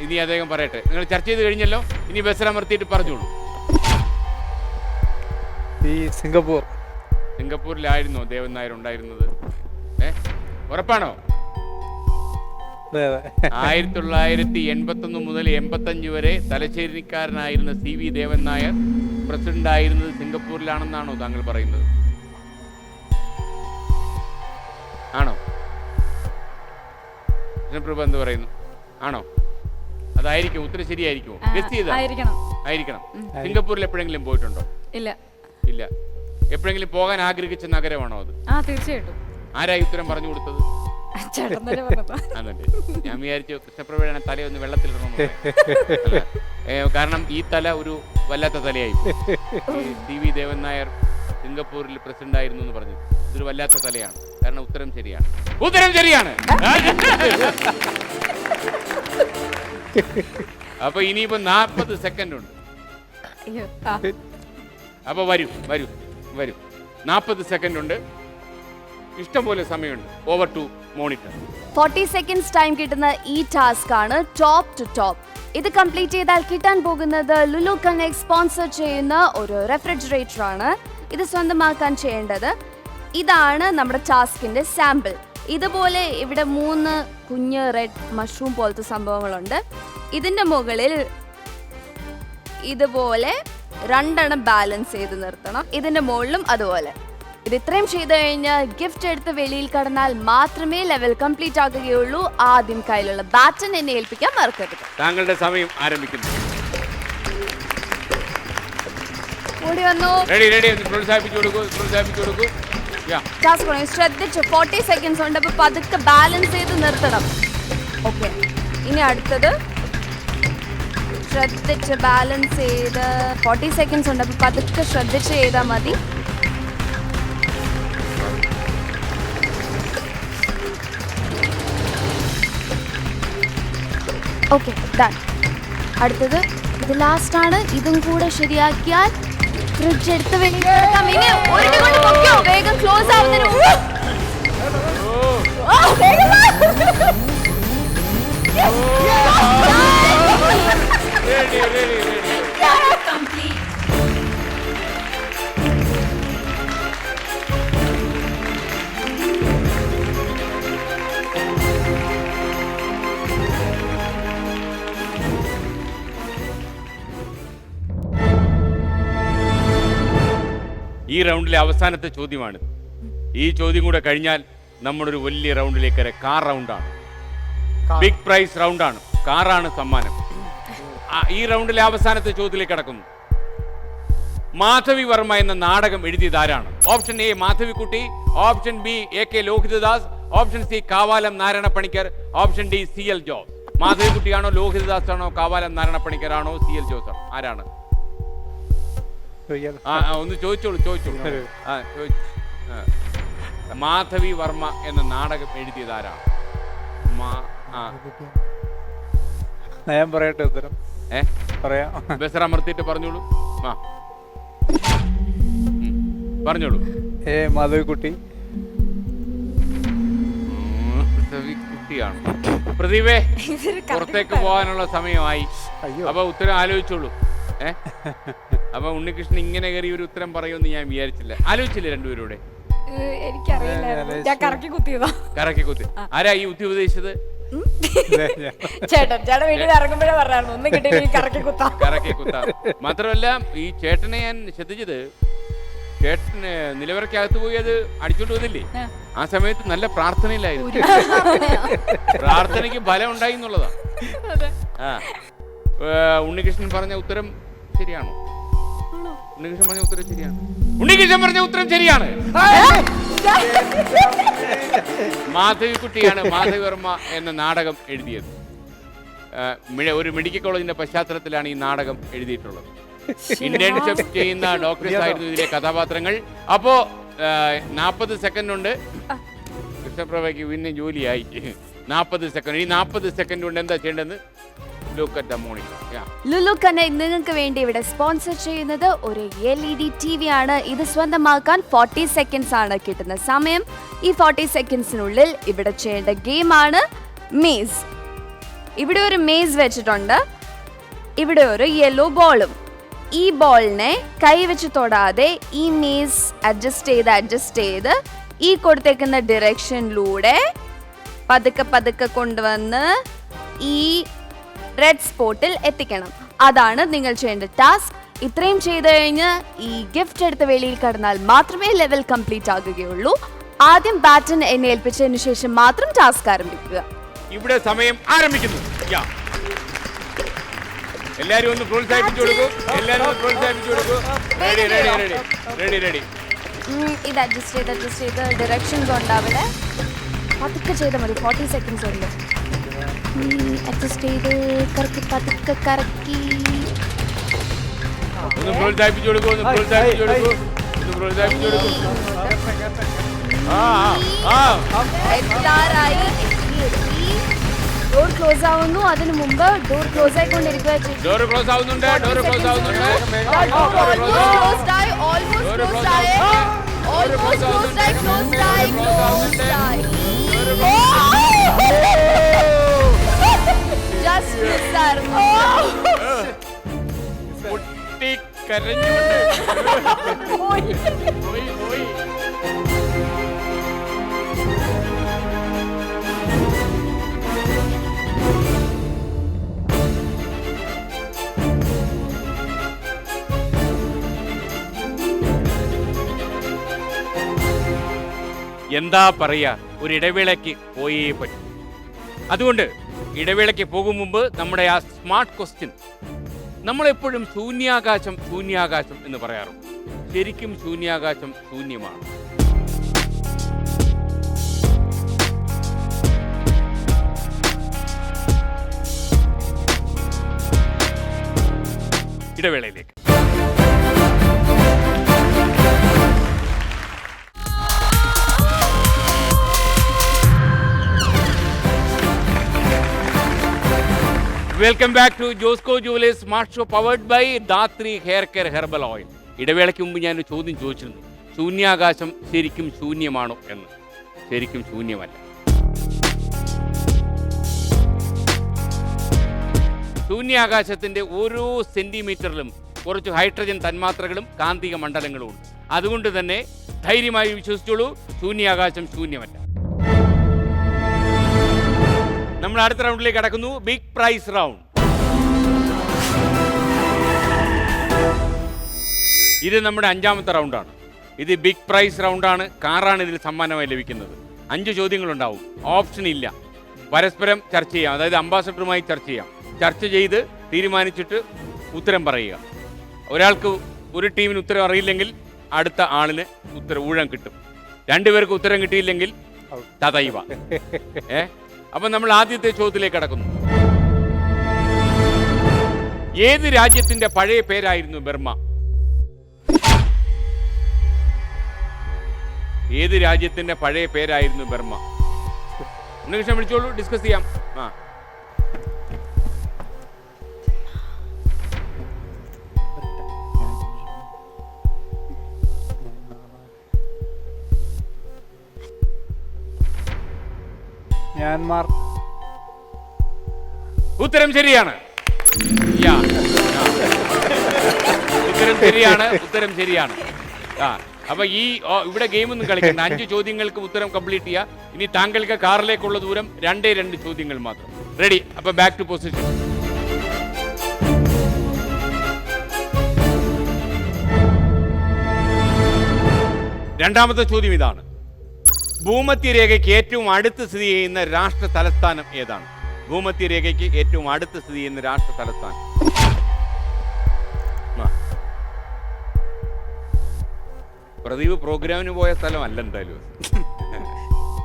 ഇനി അദ്ദേഹം പറയട്ടെ. നിങ്ങൾ ചർച്ച ചെയ്ത് കഴിഞ്ഞല്ലോ, ഇനി ബസ്സിലമർത്തിയിട്ട് പറഞ്ഞോളൂ. സിംഗപ്പൂർ. സിംഗപ്പൂരിലായിരുന്നോ ദേവൻ നായർ ഉണ്ടായിരുന്നത്? ഉറപ്പാണോ? 1981 മുതൽ 85 വരെ തലശ്ശേരിക്കാരനായിരുന്ന CV ദേവൻ നായർ പ്രസിഡന്റ് ആയിരുന്നത് സിംഗപ്പൂരിലാണെന്നാണോ താങ്കൾ പറയുന്നത്? ആണോ? കൃഷ്ണപ്രഭ എന്ത് പറയുന്നു? ആണോ? അതായിരിക്കും ഉത്തരം. ശരിയായിരിക്കുമോ? ഗസ്റ്റ് ചെയ്താ? ആയിരിക്കണം. സിംഗപ്പൂരിൽ എപ്പോഴെങ്കിലും പോയിട്ടുണ്ടോ? ഇല്ല. എപ്പോഴെങ്കിലും പോകാൻ ആഗ്രഹിച്ച നഗരമാണോ അത്? തീർച്ചയായിട്ടും. ആരായി ഉത്തരം പറഞ്ഞു കൊടുത്തത്? ചേട്ടൻ തന്നെ പറഞ്ഞതാ. അതെ, ഞാൻ വിചാരിച്ചു കൃഷ്ണപ്രഭയുടെ തലയൊന്ന് വെള്ളത്തിലിടണമെന്ന്. കാരണം ഈ തല ഒരു വല്ലാത്ത തലയായി. TV ദേവൻ നായർ സിംഗപ്പൂരിൽ പ്രസിഡന്റ് ആയിരുന്നു എന്ന് പറഞ്ഞു. ഇതൊരു വല്ലാത്ത തലയാണ്. കാരണം ഉത്തരം ശരിയാണ്. ഉത്തരം ശരിയാണ്. അപ്പൊ ഇനിയിപ്പോ 40 സെക്കൻഡ് ഉണ്ട്. അയ്യോ, ആ. അപ്പൊ വരൂ 40 സെക്കൻഡ് ഉണ്ട്. ഇഷ്ടം പോലെ സമയമുണ്ട്. Over to monitor. 40 seconds time കിട്ടുന്ന ഈ ടാസ്ക് ആണ് ടോപ്പ് ടു ടോപ്പ്. ഇത് കംപ്ലീറ്റ് ചെയ്താൽ കിട്ടാൻ പോകുന്നത് ലുലു കണക്ട് സ്പോൺസർ ചെയ്യുന്ന ഒരു റെഫ്രിജറേറ്റർ ആണ്. ഇത് സ്വന്തമാക്കാൻ ചെയ്യേണ്ടത് ഇതാണ് നമ്മുടെ ടാസ്കിന്റെ സാമ്പിൾ. ഇതുപോലെ ഇവിടെ 3 കുഞ്ഞ് റെഡ് മഷ്റൂം പോലത്തെ സംഭവങ്ങളുണ്ട്. ഇതിന്റെ മുകളിൽ ഇതുപോലെ 2 ബാലൻസ് ചെയ്ത് നിർത്തണം. ഇതിന്റെ മുകളിലും അതുപോലെ. ഇത് ഇത്രയും ചെയ്തു കഴിഞ്ഞാൽ ഗിഫ്റ്റ് എടുത്ത് വെളിയിൽ കടന്നാൽ മാത്രമേ ലെവൽ കംപ്ലീറ്റ് ആകുകയുള്ളൂ. ആദ്യം കയ്യിലുള്ള ബാറ്റൺ എന്നെ ഏൽപ്പിക്കാൻ മറക്കരുത്. താങ്കളുടെ സമയം ആരംഭിക്കുന്നു. ഓടി വന്നു. റെഡി പ്രോത്സാഹിപ്പിച്ചു കൊടുക്കൂ. ടാസ്ക് ശ്രദ്ധിച്ചു. 40 സെക്കൻഡ്സ് ഉണ്ട്. അപ്പൊ പതുക്കെ ബാലൻസ് ചെയ്ത് നിർത്തണം. ഓക്കെ, ഇനി അടുത്തത് ശ്രദ്ധിച്ച് ബാലൻസ് ചെയ്ത് 40 സെക്കൻഡ്സ് ഉണ്ട്. അപ്പൊ പതുക്കെ ശ്രദ്ധിച്ച് ചെയ്താൽ മതി. Okay, done. അടുത്തത് ഇത് ലാസ്റ്റ് ആണ്. ഇതും കൂടെ ശരിയാക്കിയാൽ ഫ്രിഡ്ജ് എടുത്ത് വെളിയിൽ കിടക്കാം. ഇനി ഒരു കൊണ്ട് പൊക്കിയോ, വേഗം ക്ലോസ് ആവുന്നതിന് Complete. ഈ റൗണ്ടിലെ അവസാനത്തെ ചോദ്യമാണ്. ഈ ചോദ്യം കൂടെ കഴിഞ്ഞാൽ നമ്മുടെ ഒരു വലിയ റൗണ്ടിലേക്ക് കാർ റൗണ്ടാണ്. ബിഗ് പ്രൈസ് റൗണ്ടാണ്. കാറാണ് സമ്മാനം. ഈ റൗണ്ടിലെ അവസാനത്തെ ചോദ്യത്തിലേക്ക് കടക്കുന്നു. മാധവി വർമ്മ എന്ന നാടകം എഴുതിയത് ആരാണ്? Option A Madhavikutty, option B AK Lohithadas, option C Kavalam Narayana Panicker, option D CL Jose. മാധവിക്കുട്ടിയാണോ, ലോഹിതദാസ് ആണോ, കാവാലം നാരായണ പണിക്കർ ആണോ, CL ജോസ് ആണോ? ആരാണ്? ഒന്ന് ചോദിച്ചോളൂ. മാധവി വർമ്മ എന്ന നാടകം എഴുതിയത് ആരാണ്? ഞാൻ പറയട്ടെ ഉത്തരം? പറയാം. ബസർ അമർത്തിയിട്ട് പറഞ്ഞോളൂ. പറഞ്ഞോളൂ. മാധവിക്കുട്ടി. കുട്ടിയാണ്. പ്രതിഭേ, പുറത്തേക്ക് പോകാനുള്ള സമയമായി. അപ്പൊ ഉത്തരം ആലോചിച്ചോളൂ. അപ്പൊ ഉണ്ണികൃഷ്ണൻ ഇങ്ങനെ കയറി ഒരു ഉത്തരം പറയുമെന്ന് ഞാൻ വിചാരിച്ചില്ല. ആലോചിച്ചില്ലേ രണ്ടുപേരൂടെ? എനിക്കറിയില്ലായിരുന്നു. ഞാൻ കറക്കി കുത്തിയതാ. കറക്കി കുത്തി. ആരാ ഈ ഉത്തി ഉപദേശിച്ചത്? ചേട്ടൻ വീട്ടിൽ ഇറങ്ങുമ്പോഴേ പറയാറുണ്ട് ഒന്ന് കിട്ടി കറക്കി കുത്താം. മാത്രമല്ല ഈ ചേട്ടനെ ഞാൻ ശ്രദ്ധിച്ചത്, ചേട്ടന് നിലവറയ്ക്കകത്ത് പോയി അത് അടിച്ചോണ്ട് വന്നില്ലേ, ആ സമയത്ത് നല്ല പ്രാർത്ഥനയിലായിരുന്നു. പ്രാർത്ഥനയ്ക്ക് ഫലം ഉണ്ടായി എന്നുള്ളതാ. ഉണ്ണികൃഷ്ണൻ പറഞ്ഞ ഉത്തരം ശരിയാണോ? ഉണ്ണികൃഷ്ണൻ പറഞ്ഞ ഉത്തരം ശരിയാണ്. ഉണ്ണികൃഷ്ണൻ പറഞ്ഞ ഉത്തരം ശരിയാണ്. മാധവിക്കുട്ടിയാണ് മാധവി വർമ്മ എന്ന നാടകം എഴുതിയത്. ഒരു മെഡിക്കൽ കോളേജിന്റെ പശ്ചാത്തലത്തിലാണ് ഈ നാടകം എഴുതിയിട്ടുള്ളത്. ഇന്റേൺഷിപ്പ് ചെയ്യുന്ന ഡോക്ടേഴ്സ് ആയിരുന്നു ഇതിലെ കഥാപാത്രങ്ങൾ. അപ്പോ 40 സെക്കൻഡ് ഉണ്ട്. കൃഷ്ണപ്രഭയ്ക്ക് പിന്നെ ജോലിയായി. 40 സെക്കൻഡ്. ഈ 40 സെക്കൻഡ് കൊണ്ട് എന്താ ചെയ്യേണ്ടത്? ലുലു കണക്ട് നിങ്ങൾക്ക് വേണ്ടി ഇവിടെ സ്പോൺസർ ചെയ്യുന്നത് ഒരു LED TV ആണ്. ഇത് സ്വന്തമാക്കാൻ 40 സെക്കൻഡ്സ് ആണ് കിട്ടുന്ന സമയം. ഈ 40 സെക്കൻഡ്സിനുള്ളിൽ ഇവിടെ ചെയ്യേണ്ട ഗെയിമാണ് മേസ്. ഇവിടെ ഒരു മേസ് വെച്ചിട്ടുണ്ട്. ഇവിടെ ഒരു യെല്ലോ ബോളും. ഈ ബോളിനെ കൈവച്ച് തൊടാതെ ഈ മേസ് അഡ്ജസ്റ്റ് ചെയ്ത് ഈ കൊടുത്തേക്കുന്ന ഡിറക്ഷനിലൂടെ പതുക്കെ കൊണ്ടുവന്ന് ഈ റെഡ് സ്പോട്ടിൽ എത്തിക്കണം. അതാണ് നിങ്ങൾ ചെയ്യേണ്ട ടാസ്ക്. ഇത്രയും ചെയ്തു കഴിഞ്ഞ് ഈ ഗിഫ്റ്റ് എടുത്ത് വെളിയിൽ കടന്നാൽ മാത്രമേ ലെവൽ കംപ്ലീറ്റ് ആകുകയുള്ളൂ. ആദ്യം ബാറ്റൺ എന്നെ ഏൽപ്പിച്ചതിനു ശേഷം മാത്രം ടാസ്ക് ആരംഭിക്കുക. ഇവിടെ സമയം ആരംഭിക്കുന്നു. എല്ലാരും ഒന്ന് പ്രോത്സാഹിപ്പിച്ചു കൊടുക്കൂ. റെഡി. ഇത് അഡ്ജസ്റ്റ് ചെയ്ത് ഡയറക്ഷൻസ് ഉണ്ട് അവിടെ. പതുക്കെ ചെയ്താൽ മതി. 40 സെക്കൻഡ്സ് ഉണ്ട്. അഡ്ജസ്റ്റ് ചെയ്ത് കറക്കി പതുക്കെ കറക്കി. ഒന്ന് പ്രോത്സാഹിപ്പിച്ചു കൊടുക്കൂ, ഒന്ന് പ്രോത്സാഹിപ്പിച്ചു കൊടുക്കൂ, ഒന്ന് പ്രോത്സാഹിപ്പിച്ചു കൊടുക്കൂ. എത്താറായി. ഡോർ ക്ലോസ് ആവുന്നു. അതിനു മുമ്പ് ഡോർ ക്ലോസ് ആയിക്കൊണ്ടിരിക്കുക. ഡോർ ക്ലോസ് ആവുന്നുണ്ട്, ഡോർ ക്ലോസ് ആവുന്നുണ്ട്. കുട്ടി കരഞ്ഞുകൊണ്ട് പോയി, പോയി. എന്താ പറയാ, ഒരു ഇടവേളയ്ക്ക് പോയേ പറ്റും. അതുകൊണ്ട് ഇടവേളയ്ക്ക് പോകും മുമ്പ് നമ്മുടെ ആ സ്മാർട്ട് ക്വസ്റ്റ്യൻ, നമ്മളെപ്പോഴും ശൂന്യാകാശം ശൂന്യാകാശം എന്ന് പറയാറുണ്ട്. ശരിക്കും ശൂന്യാകാശം ശൂന്യമാണ്. ഇടവേളയിലേക്ക്. Welcome back to Josco jewellers smart show powered by Dhathri hair care herbal oil. ഇടവേളയ്ക്ക് മുമ്പ് ഞാനൊരു ചോദ്യം ചോദിച്ചിരുന്നു, ശൂന്യാകാശം ശരിക്കും ശൂന്യമാണോ എന്ന്. ശരിക്കും ശൂന്യമല്ല. ശൂന്യാകാശത്തിൻ്റെ ഓരോ സെന്റിമീറ്ററിലും കുറച്ച് ഹൈഡ്രജൻ തന്മാത്രകളും കാന്തിക മണ്ഡലങ്ങളും ഉണ്ട്. അതുകൊണ്ട് തന്നെ ധൈര്യമായി വിശ്വസിച്ചോളൂ, ശൂന്യാകാശം ശൂന്യമല്ല. നമ്മൾ അടുത്ത റൗണ്ടിലേക്ക് കടക്കുന്നു. Big prize round. ഇത് നമ്മുടെ 5ാമത്തെ റൗണ്ടാണ്. ഇത് ബിഗ് പ്രൈസ് റൗണ്ടാണ്. കാറാണ് ഇതിൽ സമ്മാനമായി ലഭിക്കുന്നത്. 5 ചോദ്യങ്ങളുണ്ടാവും. ഓപ്ഷൻ ഇല്ല. പരസ്പരം ചർച്ച ചെയ്യാം. അതായത് അംബാസഡറുമായി ചർച്ച ചെയ്യാം. ചർച്ച ചെയ്ത് തീരുമാനിച്ചിട്ട് ഉത്തരം പറയുക. ഒരാൾക്ക് ഒരു ടീമിന് ഉത്തരം അറിയില്ലെങ്കിൽ അടുത്ത ആളിന് ഊഴം കിട്ടും. 2 പേർക്ക് ഉത്തരം കിട്ടിയില്ലെങ്കിൽ തതൈവ. അപ്പം നമ്മൾ ആദ്യത്തെ ചോദ്യത്തിലേക്ക് കടക്കുന്നു. ഏത് രാജ്യത്തിന്റെ പഴയ പേരായിരുന്നു ബർമ്മ? ഏത് രാജ്യത്തിന്റെ പഴയ പേരായിരുന്നു ബർമ്മ? ഉണ്ണികൃഷ്ണൻ വിളിച്ചോളൂ, ഡിസ്കസ് ചെയ്യാം. മ്യാൻമാർ. ഉത്തരം ശരിയാണ്. ഉത്തരം ശരിയാണ്. ഉത്തരം ശരിയാണ്. അപ്പൊ ഇവിടെ ഗെയിമൊന്നും കളിക്കണ്ട. 5 ചോദ്യങ്ങൾക്ക് ഉത്തരം കംപ്ലീറ്റ് ചെയ്യുക. ഇനി താങ്കൾക്ക് കാറിലേക്കുള്ള ദൂരം 2 ചോദ്യങ്ങൾ മാത്രം. റെഡി? അപ്പൊ ബാക്ക് ടു പൊസിഷൻ. രണ്ടാമത്തെ ചോദ്യം ഇതാണ്. ഭൂമധ്യരേഖയ്ക്ക് ഏറ്റവും അടുത്ത് സ്ഥിതി ചെയ്യുന്ന രാഷ്ട്ര തലസ്ഥാനം ഏതാണ്? ഭൂമധ്യരേഖയ്ക്ക് ഏറ്റവും അടുത്ത് സ്ഥിതി ചെയ്യുന്ന രാഷ്ട്ര തലസ്ഥാനം. പ്രദീപ് പ്രോഗ്രാമിന് പോയ സ്ഥലമല്ല എന്തായാലും.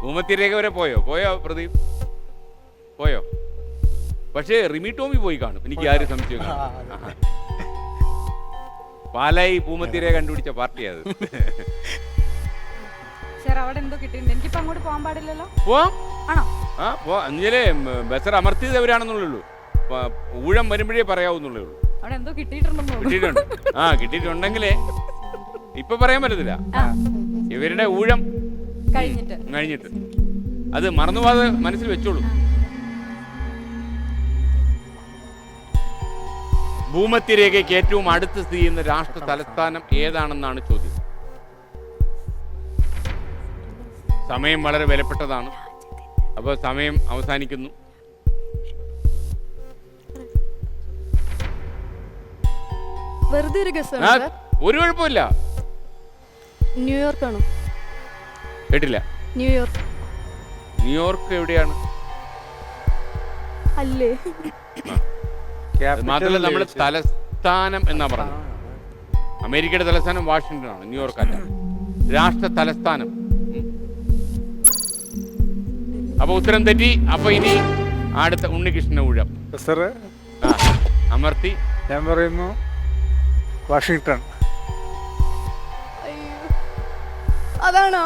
ഭൂമധ്യരേഖ വരെ പോയോ പ്രദീപ്? പോയോ? പക്ഷേ റിമി ടോമി പോയി കാണും, എനിക്ക് ആരും സംശയം കാണും. പാലായി ഭൂമധ്യരേഖ കണ്ടുപിടിച്ച പാർട്ടിയത്. അവിടെ എന്തോ കിട്ടിയിട്ടുണ്ട്. എനിക്കിപ്പോ അങ്ങോട്ട് പോകാൻ പാടില്ലല്ലോ. പോവാം. ആണോ? അഞ്ചലെ ബസർ അമർത്തിയവരാണെന്നുള്ളൂ. ഊഴം വരുമ്പോഴേ പറയാവുന്നുള്ളൂ. അവിടെ എന്തോ കിട്ടിയിട്ടുണ്ടെന്ന് കിട്ടിയിട്ടുണ്ട്. കിട്ടിയിട്ടുണ്ടെങ്കിലേ ഇപ്പൊ പറയാൻ പറ്റത്തില്ല. ഇവരുടെ ഊഴം കഴിഞ്ഞിട്ട് അത് മറന്നുപോകാതെ മനസ്സിൽ വെച്ചോളൂ. ഭൂമധ്യരേഖയ്ക്ക് ഏറ്റവും അടുത്ത് സ്ഥിതി ചെയ്യുന്ന രാഷ്ട്ര തലസ്ഥാനം ഏതാണെന്നാണ് ചോദ്യം. സമയം വളരെ വിലപ്പെട്ടതാണ്. അപ്പോൾ സമയം അവസാനിക്കുന്നു. വെറുതെ ഒരു ഗസ്. ഒരു കുഴപ്പമില്ല. ന്യൂയോർക്ക് ആണോ? കേട്ടില്ല. ന്യൂയോർക്ക്. ന്യൂയോർക്ക് എവിടെയാണ്? അല്ലേ? മാത്രമല്ല നമ്മൾ തലസ്ഥാനം എന്നാ പറഞ്ഞത്. അമേരിക്കയുടെ തലസ്ഥാനം വാഷിംഗ്ടൺ ആണ്, ന്യൂയോർക്ക് അല്ല. രാഷ്ട്ര തലസ്ഥാനം. അപ്പൊ ഉത്തരം തെറ്റി. അപ്പൊ ഇനി അടുത്ത ഉണ്ണികൃഷ്ണ ഊഴം. സർ ആ, അമർത്തി. ഞാൻ പറയുന്നു വാഷിങ്ടൺ. അയ്യോ. അതാണോ?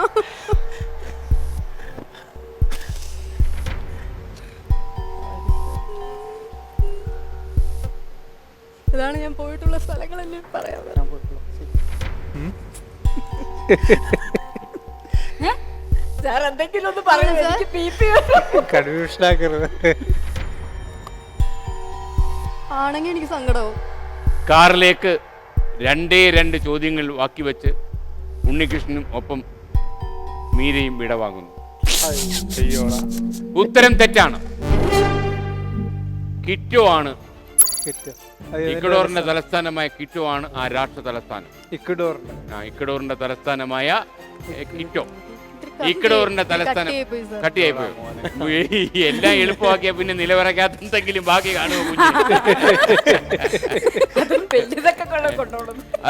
ഇതാണ് ഞാൻ പോയിട്ടുള്ള സ്ഥലങ്ങളല്ലേ പറയാൻ. സാർ എന്തെങ്കിലും ഒന്ന് പറഞ്ഞു. എനിക്ക് BP വരും. കൺഫ്യൂഷൻ ആക്കരുത്. ആണെങ്കിൽ എനിക്ക് സങ്കടവും. കാറിലേക്ക് 2 ചോദ്യങ്ങൾ ബാക്കി വെച്ച് ഉണ്ണികൃഷ്ണനും ഒപ്പം മീരയും വിടവാങ്ങുന്നു. അയ്യോടാ. ഉത്തരം തെറ്റാണ്. കിറ്റോ ആണ്. കിറ്റ്. ഇക്വഡോറിന്റെ തലസ്ഥാനമായ കിറ്റോ ആണ് ആ രാഷ്ട്ര തലസ്ഥാനം. ഇക്വഡോറിന്റെ. ഇക്വഡോറിന്റെ തലസ്ഥാനമായ കിറ്റോ. ഇക്വഡോറിന്റെ തലസ്ഥാനം കട്ടിയായി പോയി. എല്ലാം എളുപ്പമാക്കിയ പിന്നെ നിലവറക്കാത്ത എന്തെങ്കിലും ബാക്കി കാണുമോ?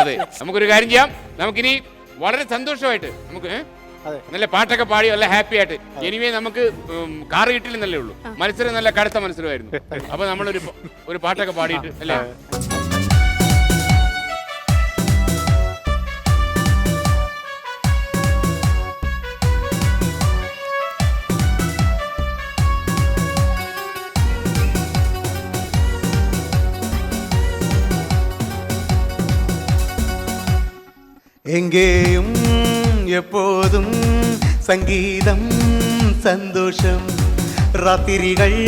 അതെ, നമുക്കൊരു കാര്യം ചെയ്യാം. നമുക്കിനി വളരെ സന്തോഷമായിട്ട് നമുക്ക് നല്ല പാട്ടൊക്കെ പാടി നല്ല ഹാപ്പി ആയിട്ട്. എനിവേ നമുക്ക് കാറ് കിട്ടില്ലെന്നല്ലേ ഉള്ളൂ. മത്സരം നല്ല കടുത്ത മത്സരമായിരുന്നു. അപ്പൊ നമ്മളൊരു പാട്ടൊക്കെ പാടിയിട്ട് അല്ലേ? எங்கேயும் எப்போதும் சங்கீதம் சந்தோஷம் ராத்திரிகள்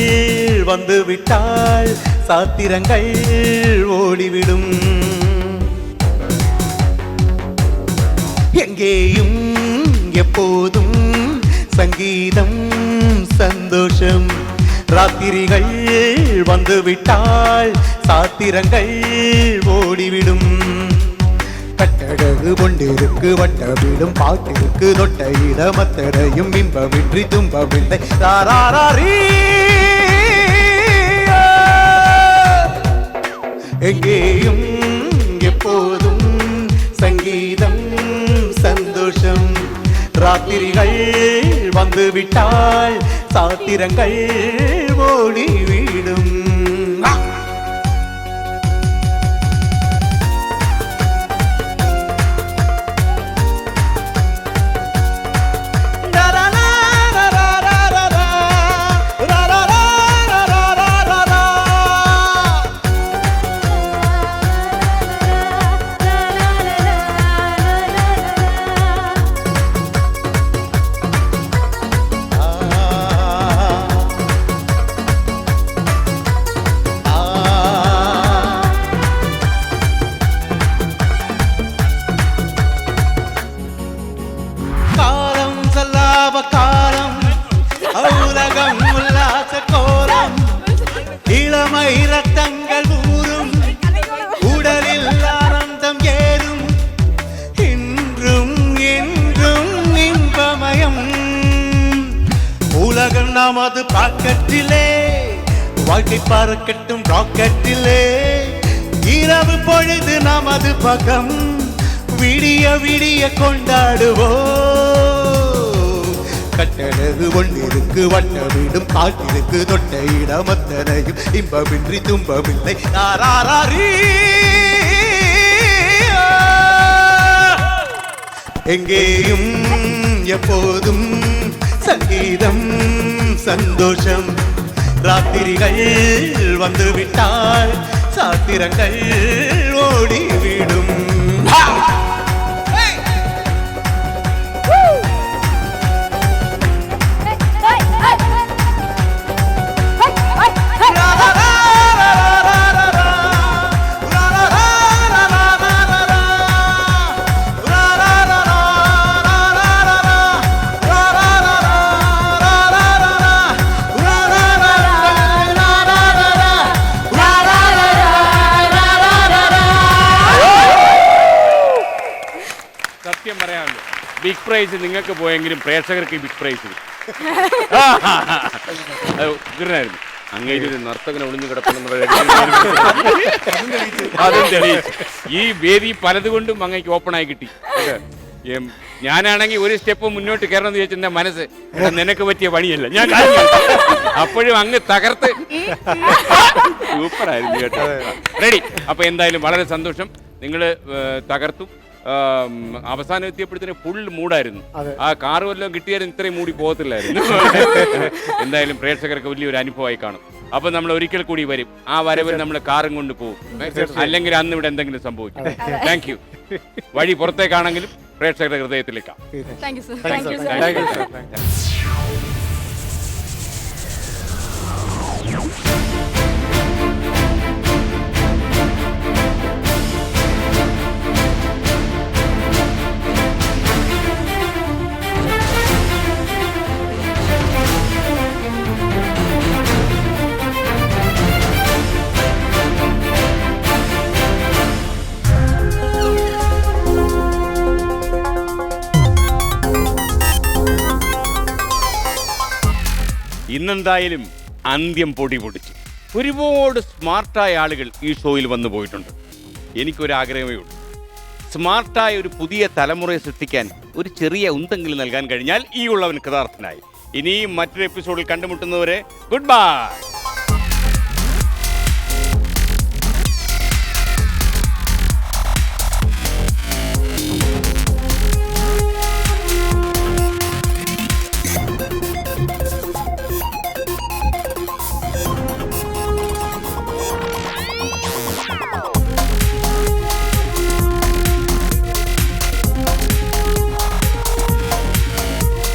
வந்துவிட்டால் சாத்திரங்கள் ஓடிவிடும் எங்கேயும் எப்போதும் சங்கீதம் சந்தோஷம் ராத்திரிகள் வந்துவிட்டால் சாத்திரங்கள் ஓடிவிடும் கட்டழகு கொண்டிருக்கு வட்ட வீடும் பாட்டிருக்கு தொட்ட இடமத்தடையும் இன்பமின்றி துன்பமில்லை தாராரி எங்கேயும் எப்போதும் சங்கீதம் சந்தோஷம் ராத்திரிகள் வந்துவிட்டால் சாத்திரங்கள் ஓடிவிடும். ரத்தங்கள் ஊறும் உடலில் ஆனந்தம் ஏறும் இன்றும் என்றும் இன்பமயம் உலகம் நமது பாக்கெட்டிலே வாழ்க்கை பறக்கட்டும் ராக்கெட்டிலே இரவு பொழுது நமது பக்கம் விடிய விடிய கொண்டாடுவோம் கட்டழகு ஒன்றிருக்கு வட்ட வீடும் காட்டிருக்கு தொட்ட இடமத்தனையும் இன்பமின்றி துன்பமில்லை தாராரி எங்கேயும் எப்போதும் சங்கீதம் சந்தோஷம் ராத்திரிகள் வந்துவிட்டால் சாத்திரங்கள் ஓடிவிடும். ബിഗ് പ്രൈസ് നിങ്ങൾക്ക് പോയെങ്കിലും പ്രേക്ഷകർക്ക് ബിഗ് പ്രൈസ് കിട്ടണമായിരുന്നു. അങ്ങേര് ഒരു നർത്തകനെ ഒളിഞ്ഞു കിടപ്പുണ്ടെന്ന് അതും തെളിയിച്ചു. ഈ വേദി പലതുകൊണ്ടും അങ്ങേക്ക് ഓപ്പണായി കിട്ടി. ഞാനാണെങ്കിൽ ഒരു സ്റ്റെപ്പ് മുന്നോട്ട് കയറണം എന്ന് ചോദിച്ചാൽ എൻ്റെ മനസ്സ് എടാ, നിനക്ക് പറ്റിയ പണിയല്ല ഞാൻ അപ്പോഴും അങ്ങ് തകർത്ത് സൂപ്പറായിരുന്നു കേട്ടോ. റെഡി. അപ്പോൾ എന്തായാലും വളരെ സന്തോഷം, നിങ്ങൾ തകർത്തു. അവസാനം എത്തിയപ്പോഴത്തേന് ഫുൾ മൂടായിരുന്നു. ആ കാറ് വല്ലതും കിട്ടിയാലും ഇത്രയും മൂടി പോകത്തില്ലായിരുന്നു. എന്തായാലും പ്രേക്ഷകർക്ക് വലിയൊരു അനുഭവമായി കാണും. അപ്പൊ നമ്മൾ ഒരിക്കൽ കൂടി വരും. ആ വരവിൽ നമ്മൾ കാറും കൊണ്ട് പോകും, അല്ലെങ്കിൽ അന്ന് ഇവിടെ എന്തെങ്കിലും സംഭവിക്കും. Thank you. വഴി പുറത്തേക്കാണെങ്കിലും പ്രേക്ഷകരുടെ ഹൃദയത്തിലേക്കാണ്. Thank you sir. Thank you sir. ഇന്നെന്തായാലും അന്ത്യം പൊടി പൊടിച്ച് ഒരുപാട് സ്മാർട്ടായ ആളുകൾ ഈ ഷോയിൽ വന്നു പോയിട്ടുണ്ട്. എനിക്കൊരാഗ്രഹമേ ഉള്ളൂ, സ്മാർട്ടായ ഒരു പുതിയ തലമുറയെ സൃഷ്ടിക്കാൻ ഒരു ചെറിയ ഉന്തെങ്കിലും നൽകാൻ കഴിഞ്ഞാൽ ഈ ഉള്ളവൻ കൃതാർത്ഥനായി. ഇനിയും മറ്റൊരു എപ്പിസോഡിൽ കണ്ടുമുട്ടുന്നവരെ ഗുഡ് ബൈ.